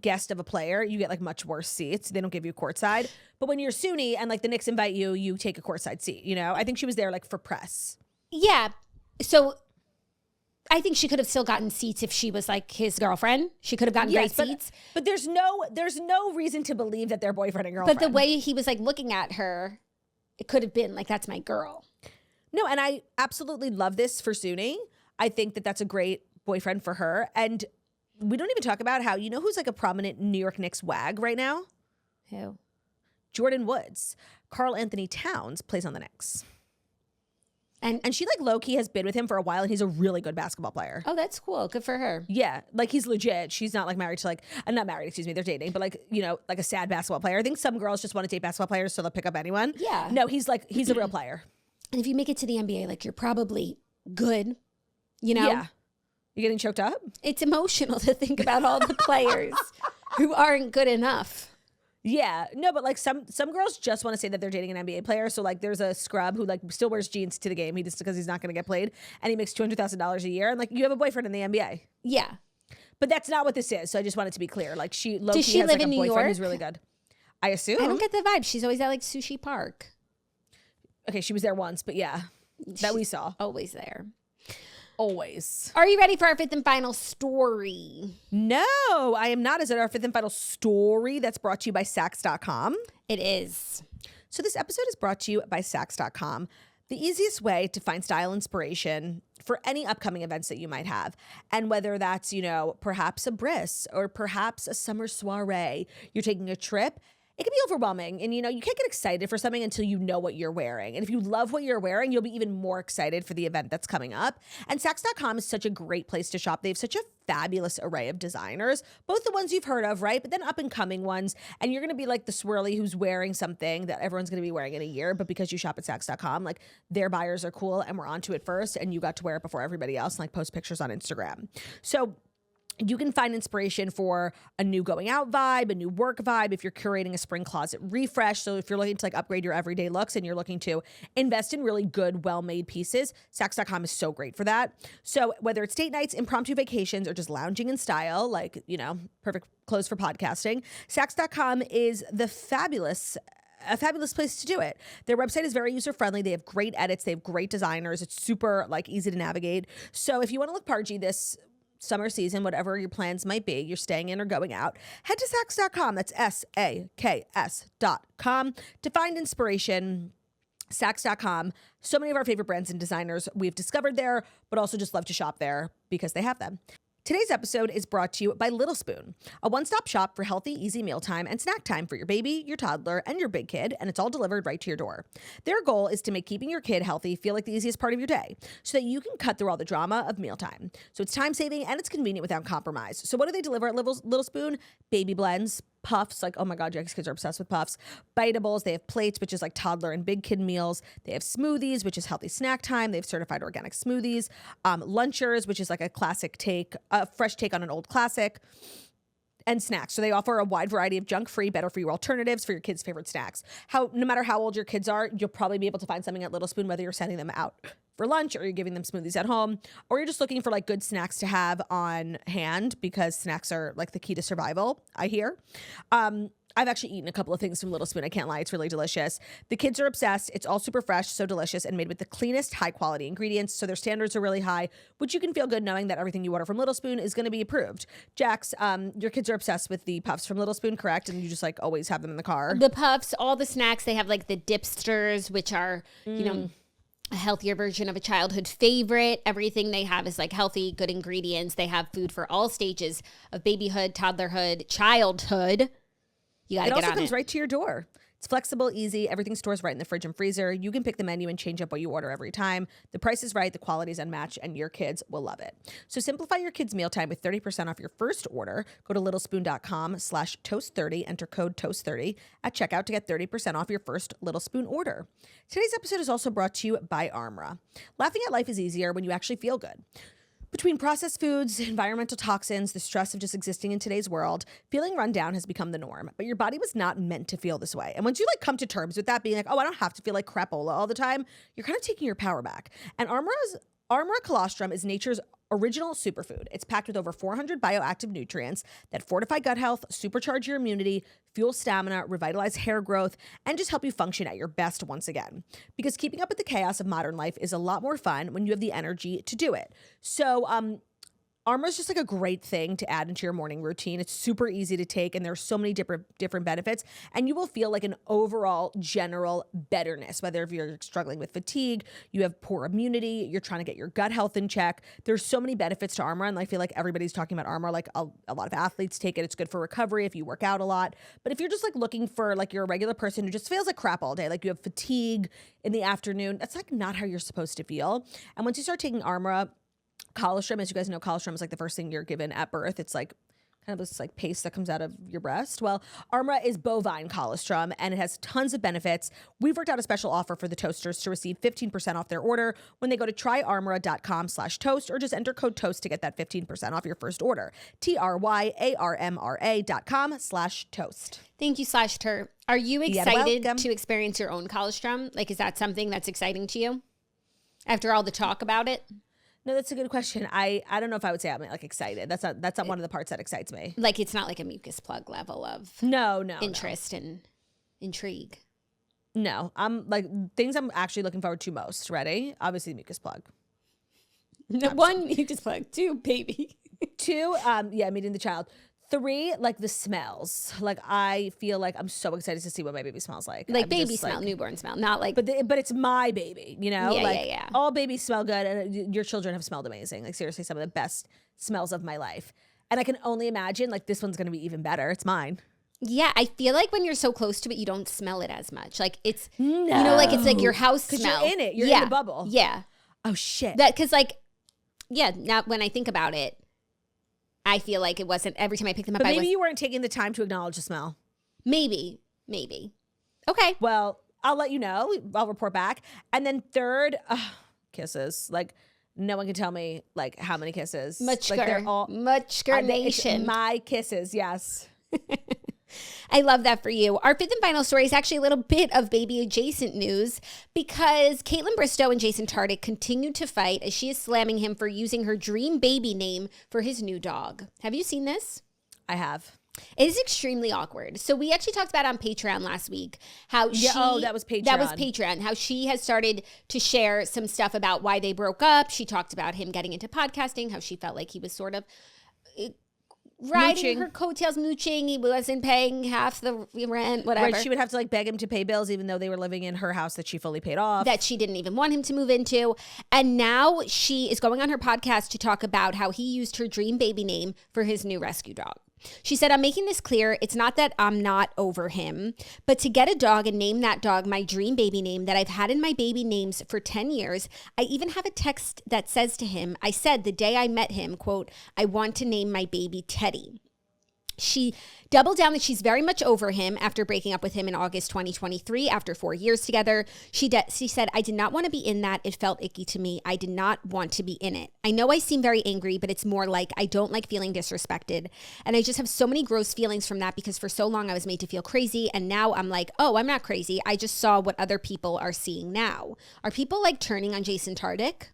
guest of a player, you get like much worse seats. They don't give you courtside. But when you're Suni and like the Knicks invite you, you take a courtside seat, you know? I think she was there like for press. Yeah. So I think she could have still gotten seats if she was like his girlfriend. She could have gotten great seats. But there's no reason to believe that they're boyfriend and girlfriend. But the way he was like looking at her, it could have been like, that's my girl. No, and I absolutely love this for Suni. I think that that's a great boyfriend for her. And we don't even talk about how, you know who's like a prominent New York Knicks wag right now? Who? Jordan Woods. Karl Anthony Towns plays on the Knicks. And she like low-key has been with him for a while, and he's a really good basketball player. Oh, that's cool. Good for her. Yeah. Like he's legit. She's not like married to like, not married, excuse me, they're dating, but like, you know, like a sad basketball player. I think some girls just want to date basketball players so they'll pick up anyone. Yeah. No, he's a real player. And if you make it to the NBA, like you're probably good, you know? Yeah. You getting choked up? It's emotional to think about all the players who aren't good enough. Yeah. No, but like some girls just want to say that they're dating an NBA player. So like there's a scrub who like still wears jeans to the game. He just because he's not going to get played, and he makes $200,000 a year. And like you have a boyfriend in the NBA. Yeah. But that's not what this is. So I just wanted to be clear. Like she Does she has live like in a New boyfriend York? who's really good. I assume. I don't get the vibe. She's always at like Sushi Park. Okay, she was there once, but yeah, that we saw. Always there. Always. Are you ready for our fifth and final story? No, I am not. Is it our fifth and final story that's brought to you by Saks.com? It is. So this episode is brought to you by Saks.com, the easiest way to find style inspiration for any upcoming events that you might have. And whether that's, perhaps a bris or perhaps a summer soiree, you're taking a trip, it can be overwhelming. And, you can't get excited for something until you know what you're wearing. And if you love what you're wearing, you'll be even more excited for the event that's coming up. And Saks.com is such a great place to shop. They have such a fabulous array of designers, both the ones you've heard of, right? But then up and coming ones. And you're going to be like the swirly who's wearing something that everyone's going to be wearing in a year. But because you shop at Saks.com, like their buyers are cool and we're onto it first. And you got to wear it before everybody else and like post pictures on Instagram. So you can find inspiration for a new going out vibe, a new work vibe, if you're curating a spring closet refresh. So if you're looking to like upgrade your everyday looks and you're looking to invest in really good, well-made pieces, Saks.com is so great for that. So whether it's date nights, impromptu vacations, or just lounging in style, like, perfect clothes for podcasting, Saks.com is a fabulous place to do it. Their website is very user-friendly. They have great edits. They have great designers. It's super like easy to navigate. So if you want to look pargy this summer season, whatever your plans might be, you're staying in or going out, head to Saks.com. That's SAKS.com to find inspiration. Saks.com. So many of our favorite brands and designers we've discovered there, but also just love to shop there because they have them. Today's episode is brought to you by Little Spoon, a one-stop shop for healthy, easy mealtime and snack time for your baby, your toddler, and your big kid, and it's all delivered right to your door. Their goal is to make keeping your kid healthy feel like the easiest part of your day so that you can cut through all the drama of mealtime. So it's time-saving and it's convenient without compromise. So what do they deliver at Little Spoon? Baby blends, puffs, like, oh my God, Jack's kids are obsessed with puffs. Biteables, they have plates, which is like toddler and big kid meals. They have smoothies, which is healthy snack time. They have certified organic smoothies. Lunchers, which is like a classic take, a fresh take on an old classic. And snacks. So they offer a wide variety of junk-free, better-for-you alternatives for your kids' favorite snacks. No matter how old your kids are, you'll probably be able to find something at Little Spoon, whether you're sending them out for lunch or you're giving them smoothies at home, or you're just looking for like good snacks to have on hand because snacks are like the key to survival, I hear. I've actually eaten a couple of things from Little Spoon. I can't lie. It's really delicious. The kids are obsessed. It's all super fresh, so delicious, and made with the cleanest, high-quality ingredients, so their standards are really high, which you can feel good knowing that everything you order from Little Spoon is going to be approved. Jax, your kids are obsessed with the puffs from Little Spoon, correct? And you just like always have them in the car? The puffs, all the snacks, they have like the dipsters, which are, a healthier version of a childhood favorite. Everything they have is like healthy, good ingredients. They have food for all stages of babyhood, toddlerhood, childhood. You gotta get on it. It also comes right to your door. It's flexible, easy. Everything stores right in the fridge and freezer. You can pick the menu and change up what you order every time. The price is right, the quality is unmatched, and your kids will love it. So simplify your kids' mealtime with 30% off your first order. Go to littlespoon.com/toast30. Enter code toast30 at checkout to get 30% off your first Little Spoon order. Today's episode is also brought to you by Armra. Laughing at life is easier when you actually feel good. Between processed foods, environmental toxins, the stress of just existing in today's world, feeling run down has become the norm. But your body was not meant to feel this way. And once you come to terms with that, being like, oh, I don't have to feel like crapola all the time, you're kind of taking your power back. And Armra colostrum is nature's original superfood. It's packed with over 400 bioactive nutrients that fortify gut health, supercharge your immunity, fuel stamina, revitalize hair growth, and just help you function at your best once again. Because keeping up with the chaos of modern life is a lot more fun when you have the energy to do it. So, Armra is just like a great thing to add into your morning routine. It's super easy to take, and there's so many different benefits, and you will feel like an overall general betterness, whether if you're struggling with fatigue, you have poor immunity, you're trying to get your gut health in check. There's so many benefits to Armra, and I feel like everybody's talking about Armra. Like a lot of athletes take it. It's good for recovery if you work out a lot. But if you're just like looking for like you're a regular person who just feels like crap all day, like you have fatigue in the afternoon, that's like not how you're supposed to feel. And once you start taking Armra, colostrum, as you guys know, colostrum is like the first thing you're given at birth. It's like kind of this like paste that comes out of your breast. Well, Armra is bovine colostrum, and it has tons of benefits. We've worked out a special offer for the toasters to receive 15% off their order when they go to tryarmra.com/toast, or just enter code TOAST to get that 15% off your first order. TRYARMRA.com/toast. Thank you, /ter. Are you excited to experience your own colostrum? Like, is that something that's exciting to you after all the talk about it? No, that's a good question. I don't know if I would say I'm like excited. That's not one of the parts that excites me. Like, it's not like a mucus plug level of no interest no. and intrigue? No, I'm like things I'm actually looking forward to most. Ready? Obviously, Mucus plug. No, one, Mucus plug. 2, baby. 2, meeting the child. 3, like the smells. Like I feel like I'm so excited to see what my baby smells like. Like I'm baby just, smell, like, newborn smell, not like. But it's my baby, you know. Yeah, like yeah. all babies smell good, and your children have smelled amazing. Like seriously, some of the best smells of my life. And I can only imagine like this one's gonna be even better. It's mine. Yeah, I feel like when you're so close to it, you don't smell it as much. Like it's, you know, like it's like your house smell. You're in it. You're in the bubble. Yeah. Oh shit. That because like, yeah. Now when I think about it, I feel like it wasn't every time I picked them up. But maybe you weren't taking the time to acknowledge the smell. Maybe. Okay. Well, I'll let you know. I'll report back. And then 3rd, kisses. Like no one can tell me like how many kisses. Muchker. Like they're all Muchker Nation. My kisses. Yes. I love that for you. Our 5th and final story is actually a little bit of baby adjacent news because Kaitlyn Bristowe and Jason Tartick continue to fight as she is slamming him for using her dream baby name for his new dog. Have you seen this? I have. It is extremely awkward. So we actually talked about on Patreon last week how that was Patreon. That was Patreon. How she has started to share some stuff about why they broke up. She talked about him getting into podcasting, how she felt like he was sort of riding her coattails, mooching. He wasn't paying half the rent, whatever. Right, she would have to like beg him to pay bills even though they were living in her house that she fully paid off. That she didn't even want him to move into. And now she is going on her podcast to talk about how he used her dream baby name for his new rescue dog. She said, I'm making this clear. It's not that I'm not over him, but to get a dog and name that dog my dream baby name that I've had in my baby names for 10 years. I even have a text that says to him, I said the day I met him, quote, I want to name my baby Teddy. She doubled down that she's very much over him after breaking up with him in August 2023 after 4 years together. She said, I did not want to be in that. It felt icky to me. I did not want to be in it. I know I seem very angry, but it's more like I don't like feeling disrespected. And I just have so many gross feelings from that because for so long I was made to feel crazy. And now I'm like, oh, I'm not crazy. I just saw what other people are seeing now. Are people like turning on Jason Tartick?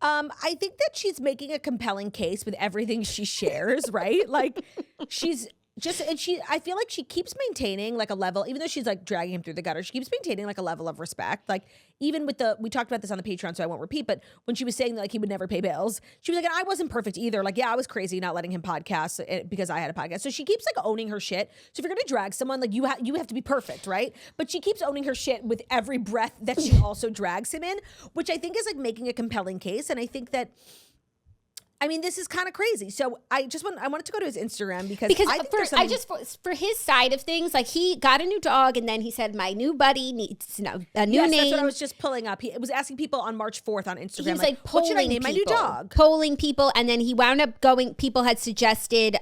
I think that she's making a compelling case with everything she shares, right? Like she's just, and I feel like she keeps maintaining like a level, even though she's like dragging him through the gutter, she keeps maintaining like a level of respect. Like even with we talked about this on the Patreon, so I won't repeat, but when she was saying that like he would never pay bills, she was like, and I wasn't perfect either. Like, yeah, I was crazy not letting him podcast because I had a podcast. So she keeps like owning her shit. So if you're going to drag someone, like you have to be perfect, right? But she keeps owning her shit with every breath that she also drags him in, which I think is like making a compelling case. And I think that, I mean, this is kind of crazy. So I wanted to go to his Instagram because I think for his side of things, like he got a new dog and then he said, my new buddy needs a new name. That's what I was just pulling up. He was asking people on March 4th on Instagram. He was like what should I name my new dog? Polling people. And then he wound up people had suggested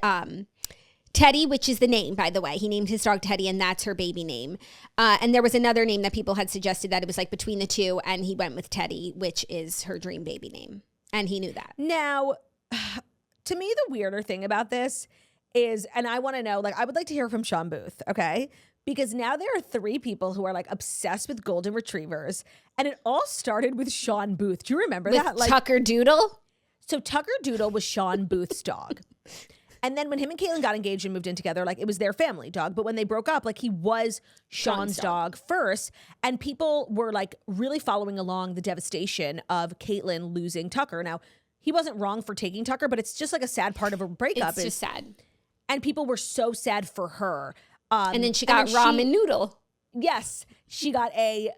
Teddy, which is the name, by the way. He named his dog Teddy and that's her baby name. And there was another name that people had suggested that it was like between the two. And he went with Teddy, which is her dream baby name. And he knew that. Now, to me, the weirder thing about this is, and I want to know, like, I would like to hear from Sean Booth, okay? Because now there are 3 people who are like obsessed with golden retrievers. And it all started with Sean Booth. Do you remember that? Like Tucker Doodle? So Tucker Doodle was Sean Booth's dog. And then when him and Kaitlyn got engaged and moved in together, like it was their family dog. But when they broke up, like he was Sean's dog first. And people were like really following along the devastation of Kaitlyn losing Tucker. Now, he wasn't wrong for taking Tucker, but it's just like a sad part of a breakup. It's just sad. And people were so sad for her. And then she got ramen noodle. Yes. She got a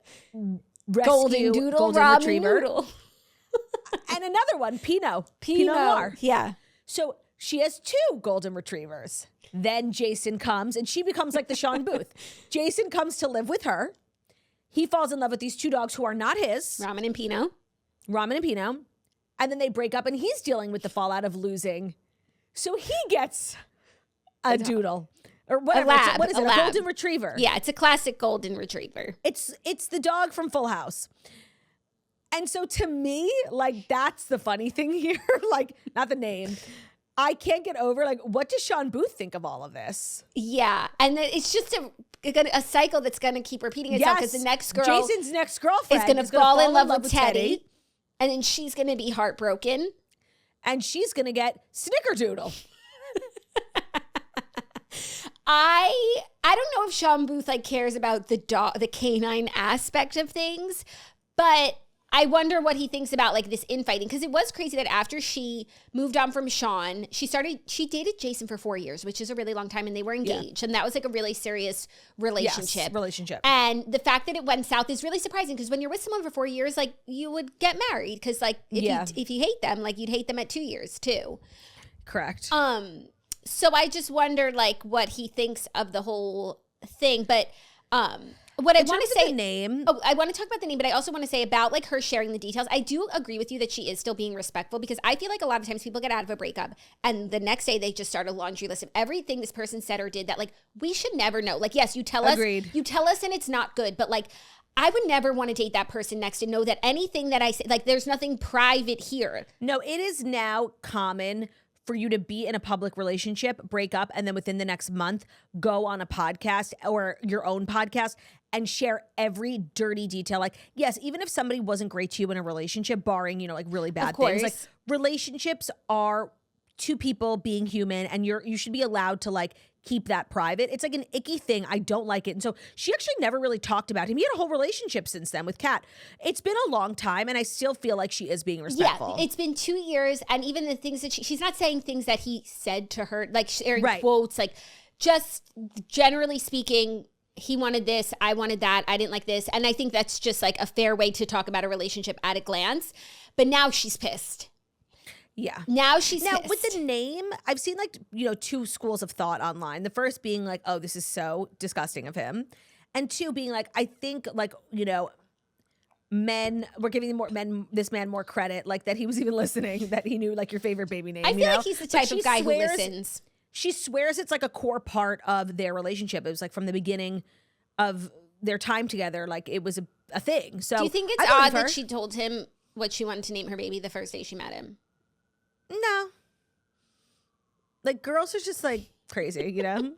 golden ramen retriever. Noodle. And another one, Pinot Noir. Yeah. So she has 2 golden retrievers. Then Jason comes and she becomes like the Sean Booth. Jason comes to live with her. He falls in love with these 2 dogs who are not his. Ramen and Pinot. And then they break up and he's dealing with the fallout of losing. So he gets a doodle or whatever. What is it? A golden retriever. Yeah, it's a classic golden retriever. It's the dog from Full House. And so to me, like that's the funny thing here. Like not the name. I can't get over like what does Sean Booth think of all of this? Yeah. And it's just a cycle that's going to keep repeating itself because the next girl, Jason's next girlfriend, is going to fall in love with Teddy. And then she's going to be heartbroken. And she's going to get Snickerdoodle. I don't know if Sean Booth like cares about the canine aspect of things, but I wonder what he thinks about like this infighting, because it was crazy that after she moved on from Sean, she dated Jason for 4 years, which is a really long time, and they were engaged, and that was like a really serious relationship. Yes, and the fact that it went south is really surprising, because when you're with someone for 4 years, like you would get married, because like if you hate them, like you'd hate them at 2 years too. Correct. So I just wonder like what he thinks of the whole thing, but what I want to say, name. Oh, I want to talk about the name, but I also want to say about like her sharing the details. I do agree with you that she is still being respectful, because I feel like a lot of times people get out of a breakup and the next day they just start a laundry list of everything this person said or did that like we should never know. Like, yes, you tell us and it's not good, but like I would never want to date that person next and know that anything that I say, like there's nothing private here. No, it is now common for you to be in a public relationship, break up, and then within the next month, go on a podcast or your own podcast and share every dirty detail. Like, yes, even if somebody wasn't great to you in a relationship, barring, you know, like really bad things, like relationships are two people being human, and you should be allowed to like keep that private. It's like an icky thing. I don't like it. And so she actually never really talked about him. He had a whole relationship since then with Kat. It's been a long time, and I still feel like she is being respectful. Yeah, it's been 2 years, and even the things that she's not saying things that he said to her, like sharing quotes, like just generally speaking, he wanted this, I wanted that, I didn't like this. And I think that's just like a fair way to talk about a relationship at a glance. But now she's pissed. Yeah. Now she's pissed. With the name, I've seen like, you know, two schools of thought online. The first being like, oh, this is so disgusting of him. And two being like, I think like, you know, we're giving this man more credit, like that he was even listening, that he knew like your favorite baby name. I feel like he's the type of guy who listens. She swears it's like a core part of their relationship. It was like from the beginning of their time together, like it was a thing. So do you think it's odd that she told him what she wanted to name her baby the first day she met him? No. Like girls are just like crazy, you know?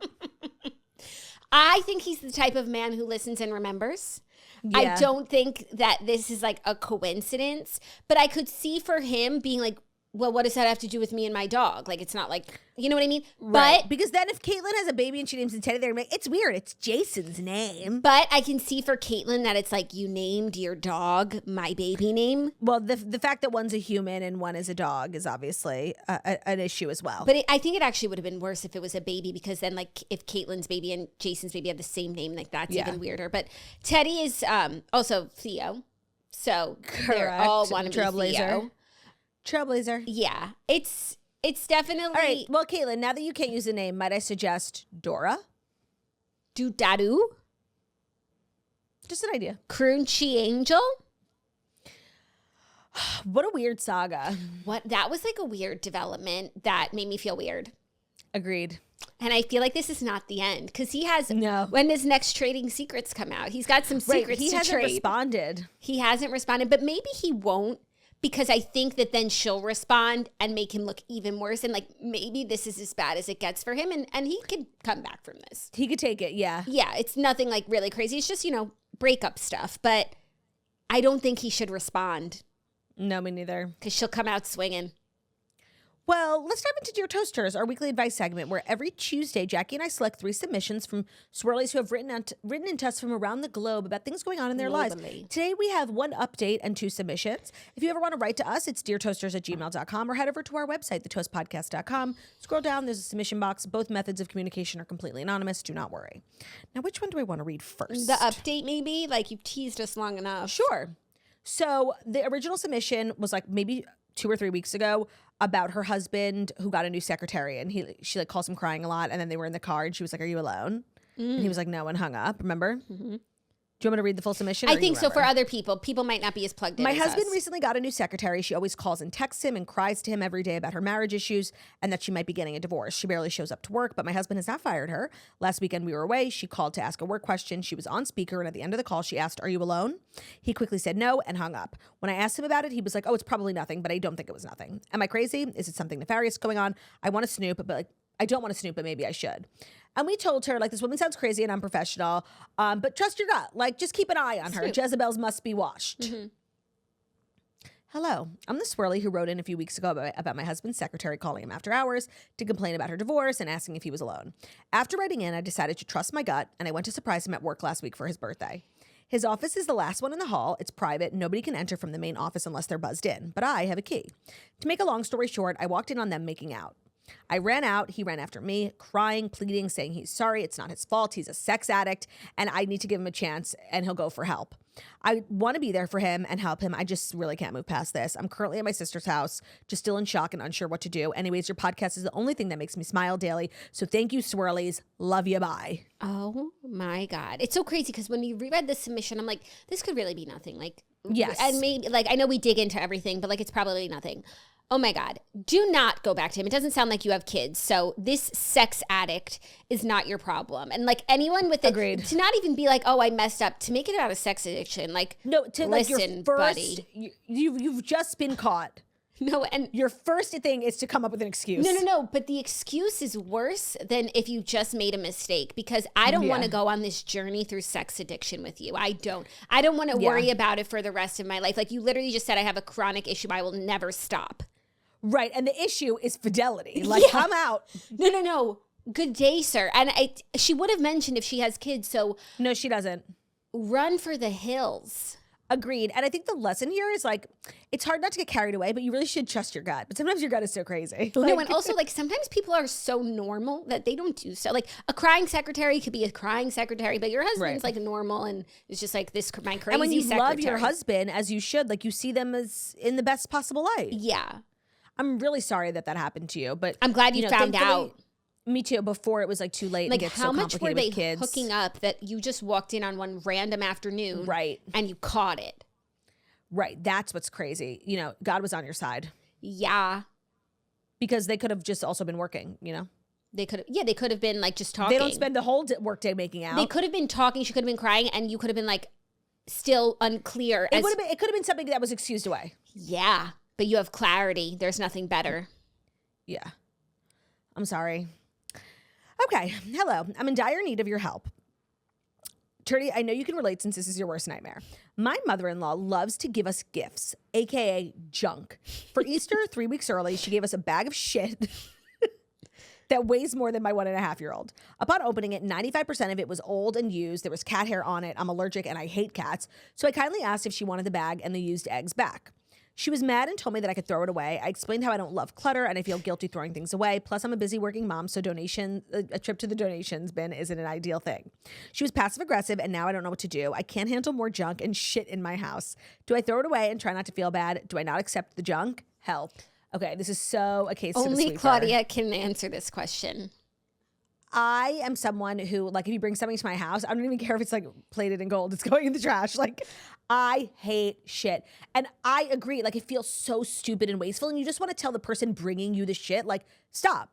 I think he's the type of man who listens and remembers. Yeah. I don't think that this is like a coincidence, but I could see for him being like, well, what does that have to do with me and my dog? Like, it's not like, you know what I mean? Right. But because then if Kaitlyn has a baby and she names it Teddy, they're like, it's weird. It's Jason's name. But I can see for Kaitlyn that it's like, you named your dog my baby name. Well, the fact that one's a human and one is a dog is obviously an issue as well. But I think it actually would have been worse if it was a baby, because then like if Kaitlyn's baby and Jason's baby have the same name, like that's even weirder. But Teddy is also Theo. So they're all want to be Theo. Trailblazer. Yeah. It's definitely... All right. Well, Kaitlyn, now that you can't use a name, might I suggest Dora? Doodadoo? Just an idea. Crunchy Angel? What a weird saga. That was like a weird development that made me feel weird. Agreed. And I feel like this is not the end, because he has... No. When does Next Trading Secrets come out? He's got some secrets to trade. He hasn't responded. He hasn't responded, but maybe he won't. Because I think that then she'll respond and make him look even worse. And like, maybe this is as bad as it gets for him. And he could come back from this. He could take it, yeah. Yeah, it's nothing like really crazy. It's just, you know, breakup stuff. But I don't think he should respond. No, me neither. Because she'll come out swinging. Well, let's dive into Dear Toasters, our weekly advice segment, where every Tuesday, Jackie and I select 3 submissions from swirlies who have written into us from around the globe about things going on in their lives. Today, we have 1 update and 2 submissions. If you ever want to write to us, it's deartoasters@gmail.com, or head over to our website, thetoastpodcast.com. Scroll down, there's a submission box. Both methods of communication are completely anonymous. Do not worry. Now, which one do I want to read first? The update, maybe? Like, you've teased us long enough. Sure. So, the original submission was like maybe 2 or 3 weeks ago, about her husband who got a new secretary, and she like calls him crying a lot, and then they were in the car and she was like, "Are you alone?" And he was like, "No," and hung up. Remember? Mm-hmm. Do you want me to read the full submission? I think so. For other people might not be as plugged in. My as husband us. recently got a new secretary. She always calls and texts him and cries to him every day about her marriage issues and that she might be getting a divorce. She barely shows up to work, but my husband has not fired her. Last weekend we were away. She called to ask a work question. She was on speaker, and at the end of the call, she asked, "Are you alone?" He quickly said no and hung up. When I asked him about it, he was like, "Oh, it's probably nothing, but I don't think it was nothing." Am I crazy? Is it something nefarious going on? I want to snoop, but like, I don't want to snoop, but maybe I should. And we told her, like, this woman sounds crazy and unprofessional, but trust your gut. Like, just keep an eye on her. Jezebels must be washed. Mm-hmm. Hello, I'm the swirly who wrote in a few weeks ago about my husband's secretary calling him after hours to complain about her divorce and asking if he was alone. After writing in, I decided to trust my gut, and I went to surprise him at work last week for his birthday. His office is the last one in the hall. It's private. Nobody can enter from the main office unless they're buzzed in, but I have a key. To make a long story short, I walked in on them making out. I ran out. He ran after me, crying, pleading, saying he's sorry. It's not his fault. He's a sex addict, and I need to give him a chance, and he'll go for help. I want to be there for him and help him. I just really can't move past this. I'm currently at my sister's house, just still in shock and unsure what to do. Anyways, your podcast is the only thing that makes me smile daily. So thank you, swirlies. Love you. Bye. Oh my God. It's so crazy because when you reread the submission, I'm like, this could really be nothing. Like, yes. And maybe, like, I know we dig into everything, but like, it's probably nothing. Oh my God. Do not go back to him. It doesn't sound like you have kids. So this sex addict is not your problem. And like anyone with it, Agreed. to not even be like, oh, I messed up, to make it about a sex addiction. Like, no, to listen, like your first, buddy. You've just been caught. No, and your first thing is to come up with an excuse. No. But the excuse is worse than if you just made a mistake, because I don't want to go on this journey through sex addiction with you. I don't want to worry about it for the rest of my life. Like you literally just said, I have a chronic issue. I will never stop. Right. And the issue is fidelity. Like, come out. No. Good day, sir. And she would have mentioned if she has kids. So no, she doesn't. Run for the hills. Agreed. And I think the lesson here is like, it's hard not to get carried away, but you really should trust your gut. But sometimes your gut is so crazy. Like, no, and also like sometimes people are so normal that they don't do so. Like a crying secretary could be a crying secretary, but your husband's like normal and it's just like this, my crazy and when you secretary. love your husband as you should, like you see them as in the best possible light. Yeah. I'm really sorry that happened to you, but I'm glad you found out. Me too. Before it was like too late. Like and get how so much were they kids. hooking up that you just walked in on one random afternoon, right? And you caught it, right? That's what's crazy. You know, God was on your side. Yeah, because they could have just also been working. You know, they could. Yeah, they could have been like just talking. They don't spend the whole workday making out. They could have been talking. She could have been crying, and you could have been like still unclear. It could have been something that was excused away. Yeah, but you have clarity. There's nothing better. Yeah. I'm sorry. Okay. Hello. I'm in dire need of your help. Turdy, I know you can relate since this is your worst nightmare. My mother-in-law loves to give us gifts, aka junk. For Easter, 3 weeks early, she gave us a bag of shit that weighs more than my 1.5-year-old. Upon opening it, 95% of it was old and used. There was cat hair on it. I'm allergic and I hate cats. So I kindly asked if she wanted the bag and the used eggs back. She was mad and told me that I could throw it away. I explained how I don't love clutter and I feel guilty throwing things away. Plus, I'm a busy working mom, so a trip to the donations bin isn't an ideal thing. She was passive aggressive, and now I don't know what to do. I can't handle more junk and shit in my house. Do I throw it away and try not to feel bad? Do I not accept the junk? Help. Okay, this is so a case to the Only sweeper. Claudia can answer this question. I am someone who, like, if you bring something to my house, I don't even care if it's like plated in gold. It's going in the trash. Like, I hate shit. And I agree. Like, it feels so stupid and wasteful. And you just want to tell the person bringing you the shit, like, stop.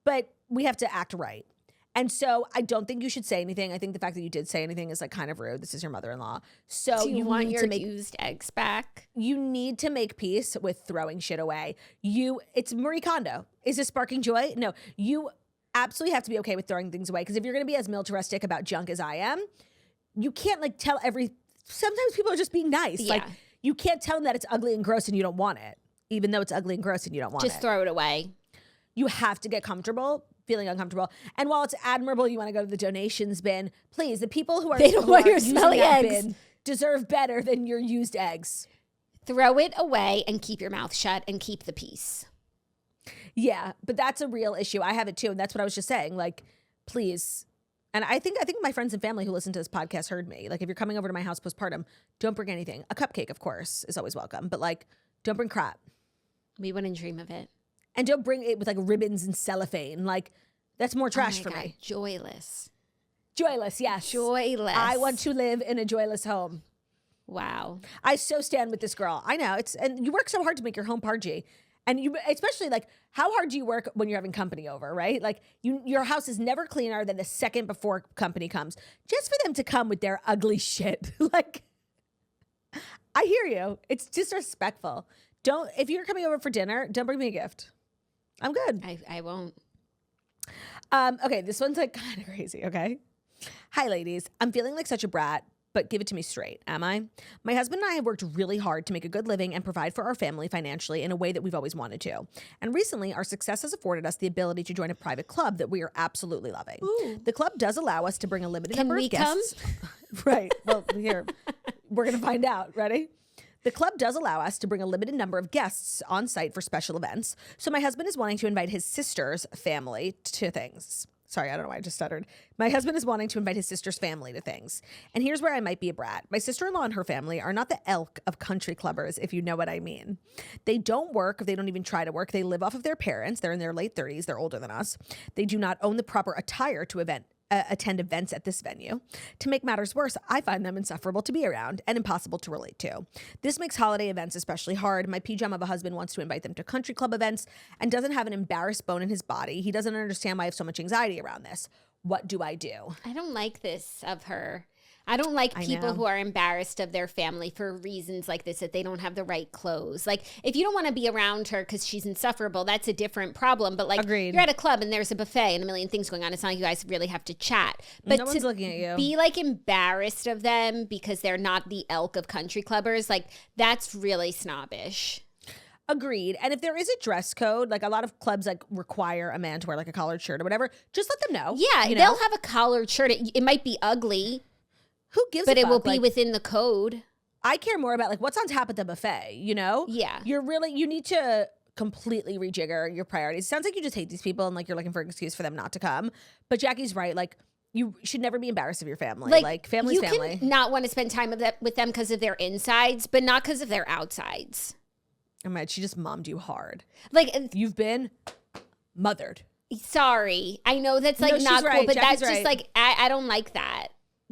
But we have to act right. And so I don't think you should say anything. I think the fact that you did say anything is like kind of rude. This is your mother-in-law. So do you want need your to make used eggs back? You need to make peace with throwing shit away. It's Marie Kondo. Is this sparking joy? No, you absolutely have to be okay with throwing things away. Because if you're going to be as militaristic about junk as I am, you can't like tell sometimes people are just being nice. Yeah. Like you can't tell them that it's ugly and gross and you don't want it, even though it's ugly and gross and you don't want it. Just throw it away. You have to get comfortable feeling uncomfortable. And while it's admirable you want to go to the donations bin, please, the people who are they don't want your using smelly that eggs bin deserve better than your used eggs. Throw it away and keep your mouth shut and keep the peace. Yeah, but that's a real issue. I have it too, and that's what I was just saying. Like, please. And I think my friends and family who listen to this podcast heard me. Like, if you're coming over to my house postpartum, don't bring anything. A cupcake, of course, is always welcome, but like, don't bring crap. We wouldn't dream of it. And don't bring it with like ribbons and cellophane. Like, that's more trash for me. Joyless. Joyless, yes. Joyless. I want to live in a joyless home. Wow. I so stand with this girl. I know and you work so hard to make your home pargy. And you, especially like, how hard do you work when you're having company over, right? Like your house is never cleaner than the second before company comes. Just for them to come with their ugly shit. Like, I hear you. It's disrespectful. If you're coming over for dinner, don't bring me a gift. I'm good. I won't. Okay, this one's like kind of crazy, okay? Hi, ladies. I'm feeling like such a brat. but give it to me straight, am I? My husband and I have worked really hard to make a good living and provide for our family financially in a way that we've always wanted to. And recently, our success has afforded us the ability to join a private club that we are absolutely loving. Ooh. The club does allow us to bring a limited number of guests. Come? Right. Well, here, we're going to find out. Ready? The club does allow us to bring a limited number of guests on site for special events. So my husband is wanting to invite his sister's family to things. Sorry, I don't know why I just stuttered. My husband is wanting to invite his sister's family to things. And here's where I might be a brat. My sister-in-law and her family are not the ilk of country clubbers, if you know what I mean. They don't work. They don't even try to work. They live off of their parents. They're in their late 30s. They're older than us. They do not own the proper attire to attend events at this venue. To make matters worse, I find them insufferable to be around and impossible to relate to. This makes holiday events especially hard. My pajama husband wants to invite them to country club events and doesn't have an embarrassed bone in his body. He doesn't understand why I have so much anxiety around this. What do I do? I don't like this of her. I don't like people who are embarrassed of their family for reasons like this, that they don't have the right clothes. Like, if you don't want to be around her because she's insufferable, that's a different problem. But, like, Agreed. You're at a club and there's a buffet and a million things going on. It's not like you guys really have to chat. But no one's looking at you. Be, like, embarrassed of them because they're not the ilk of country clubbers, like, that's really snobbish. Agreed. And if there is a dress code, like a lot of clubs like require a man to wear like a collared shirt or whatever, just let them know. Yeah, they'll have a collared shirt. It might be ugly. Who gives but a it fuck? will be within the code. I care more about like what's on tap at the buffet, you know? Yeah. You need to completely rejigger your priorities. It sounds like you just hate these people and like you're looking for an excuse for them not to come. But Jackie's right. Like, you should never be embarrassed of your family. Like family's family. You can not want to spend time with them because of their insides, but not because of their outsides. Oh my, she just mommed you hard. Like, you've been mothered. Sorry. I know that's like not cool, right. but Jackie's that's just like, I don't like that.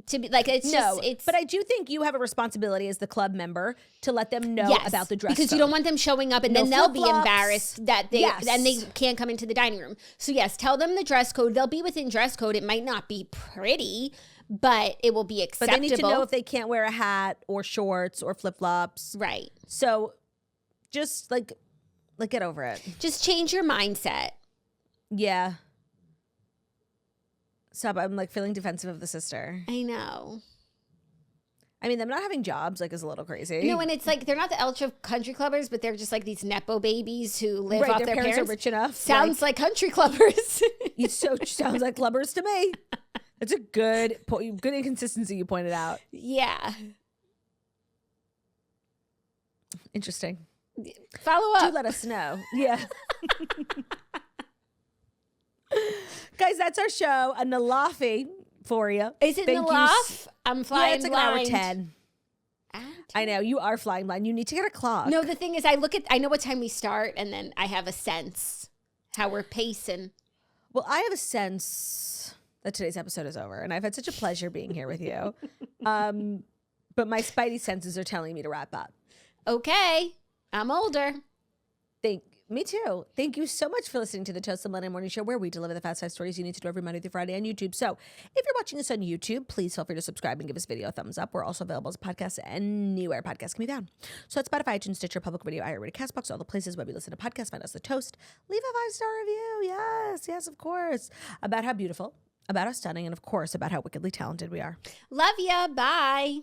To be like, it's just, but I do think you have a responsibility as the club member to let them know about the dress because code. You don't want them showing up and then they'll be embarrassed that they and they can't come into the dining room. So yes, tell them the dress code. They'll be within dress code. It might not be pretty, but it will be acceptable. But they need to know if they can't wear a hat or shorts or flip flops. Right. So just like get over it. Just change your mindset. Yeah. Stop. I'm like feeling defensive of the sister. I know. I mean, them not having jobs like is a little crazy. No, and it's like they're not the ultra country clubbers, but they're just like these nepo babies who live off their parents. Are rich enough. Sounds like country clubbers. Sounds like clubbers to me. That's a good inconsistency you pointed out. Yeah. Interesting. Follow up. Do let us know. Yeah. Guys, that's our show. A Nalafi for you. Is it Nalaf? I'm flying yeah, it's like blind. An hour 10. I know. You are flying blind. You need to get a clock. No, the thing is, I know what time we start, and then I have a sense how we're pacing. Well, I have a sense that today's episode is over, and I've had such a pleasure being here with you. But my spidey senses are telling me to wrap up. Okay. I'm older. Me too. Thank you so much for listening to the Toast Monday Morning Show, where we deliver the fast five stories you need to know every Monday through Friday on YouTube. So if you're watching us on YouTube, please feel free to subscribe and give this video a thumbs up. We're also available as podcasts anywhere podcasts can be found. So it's Spotify, iTunes, Stitcher, Public Radio, iHeartRadio, CastBox, all the places where we listen to podcasts. Find us the Toast. Leave a 5-star review. Yes, of course. About how beautiful, about how stunning, and of course about how wickedly talented we are. Love ya. Bye.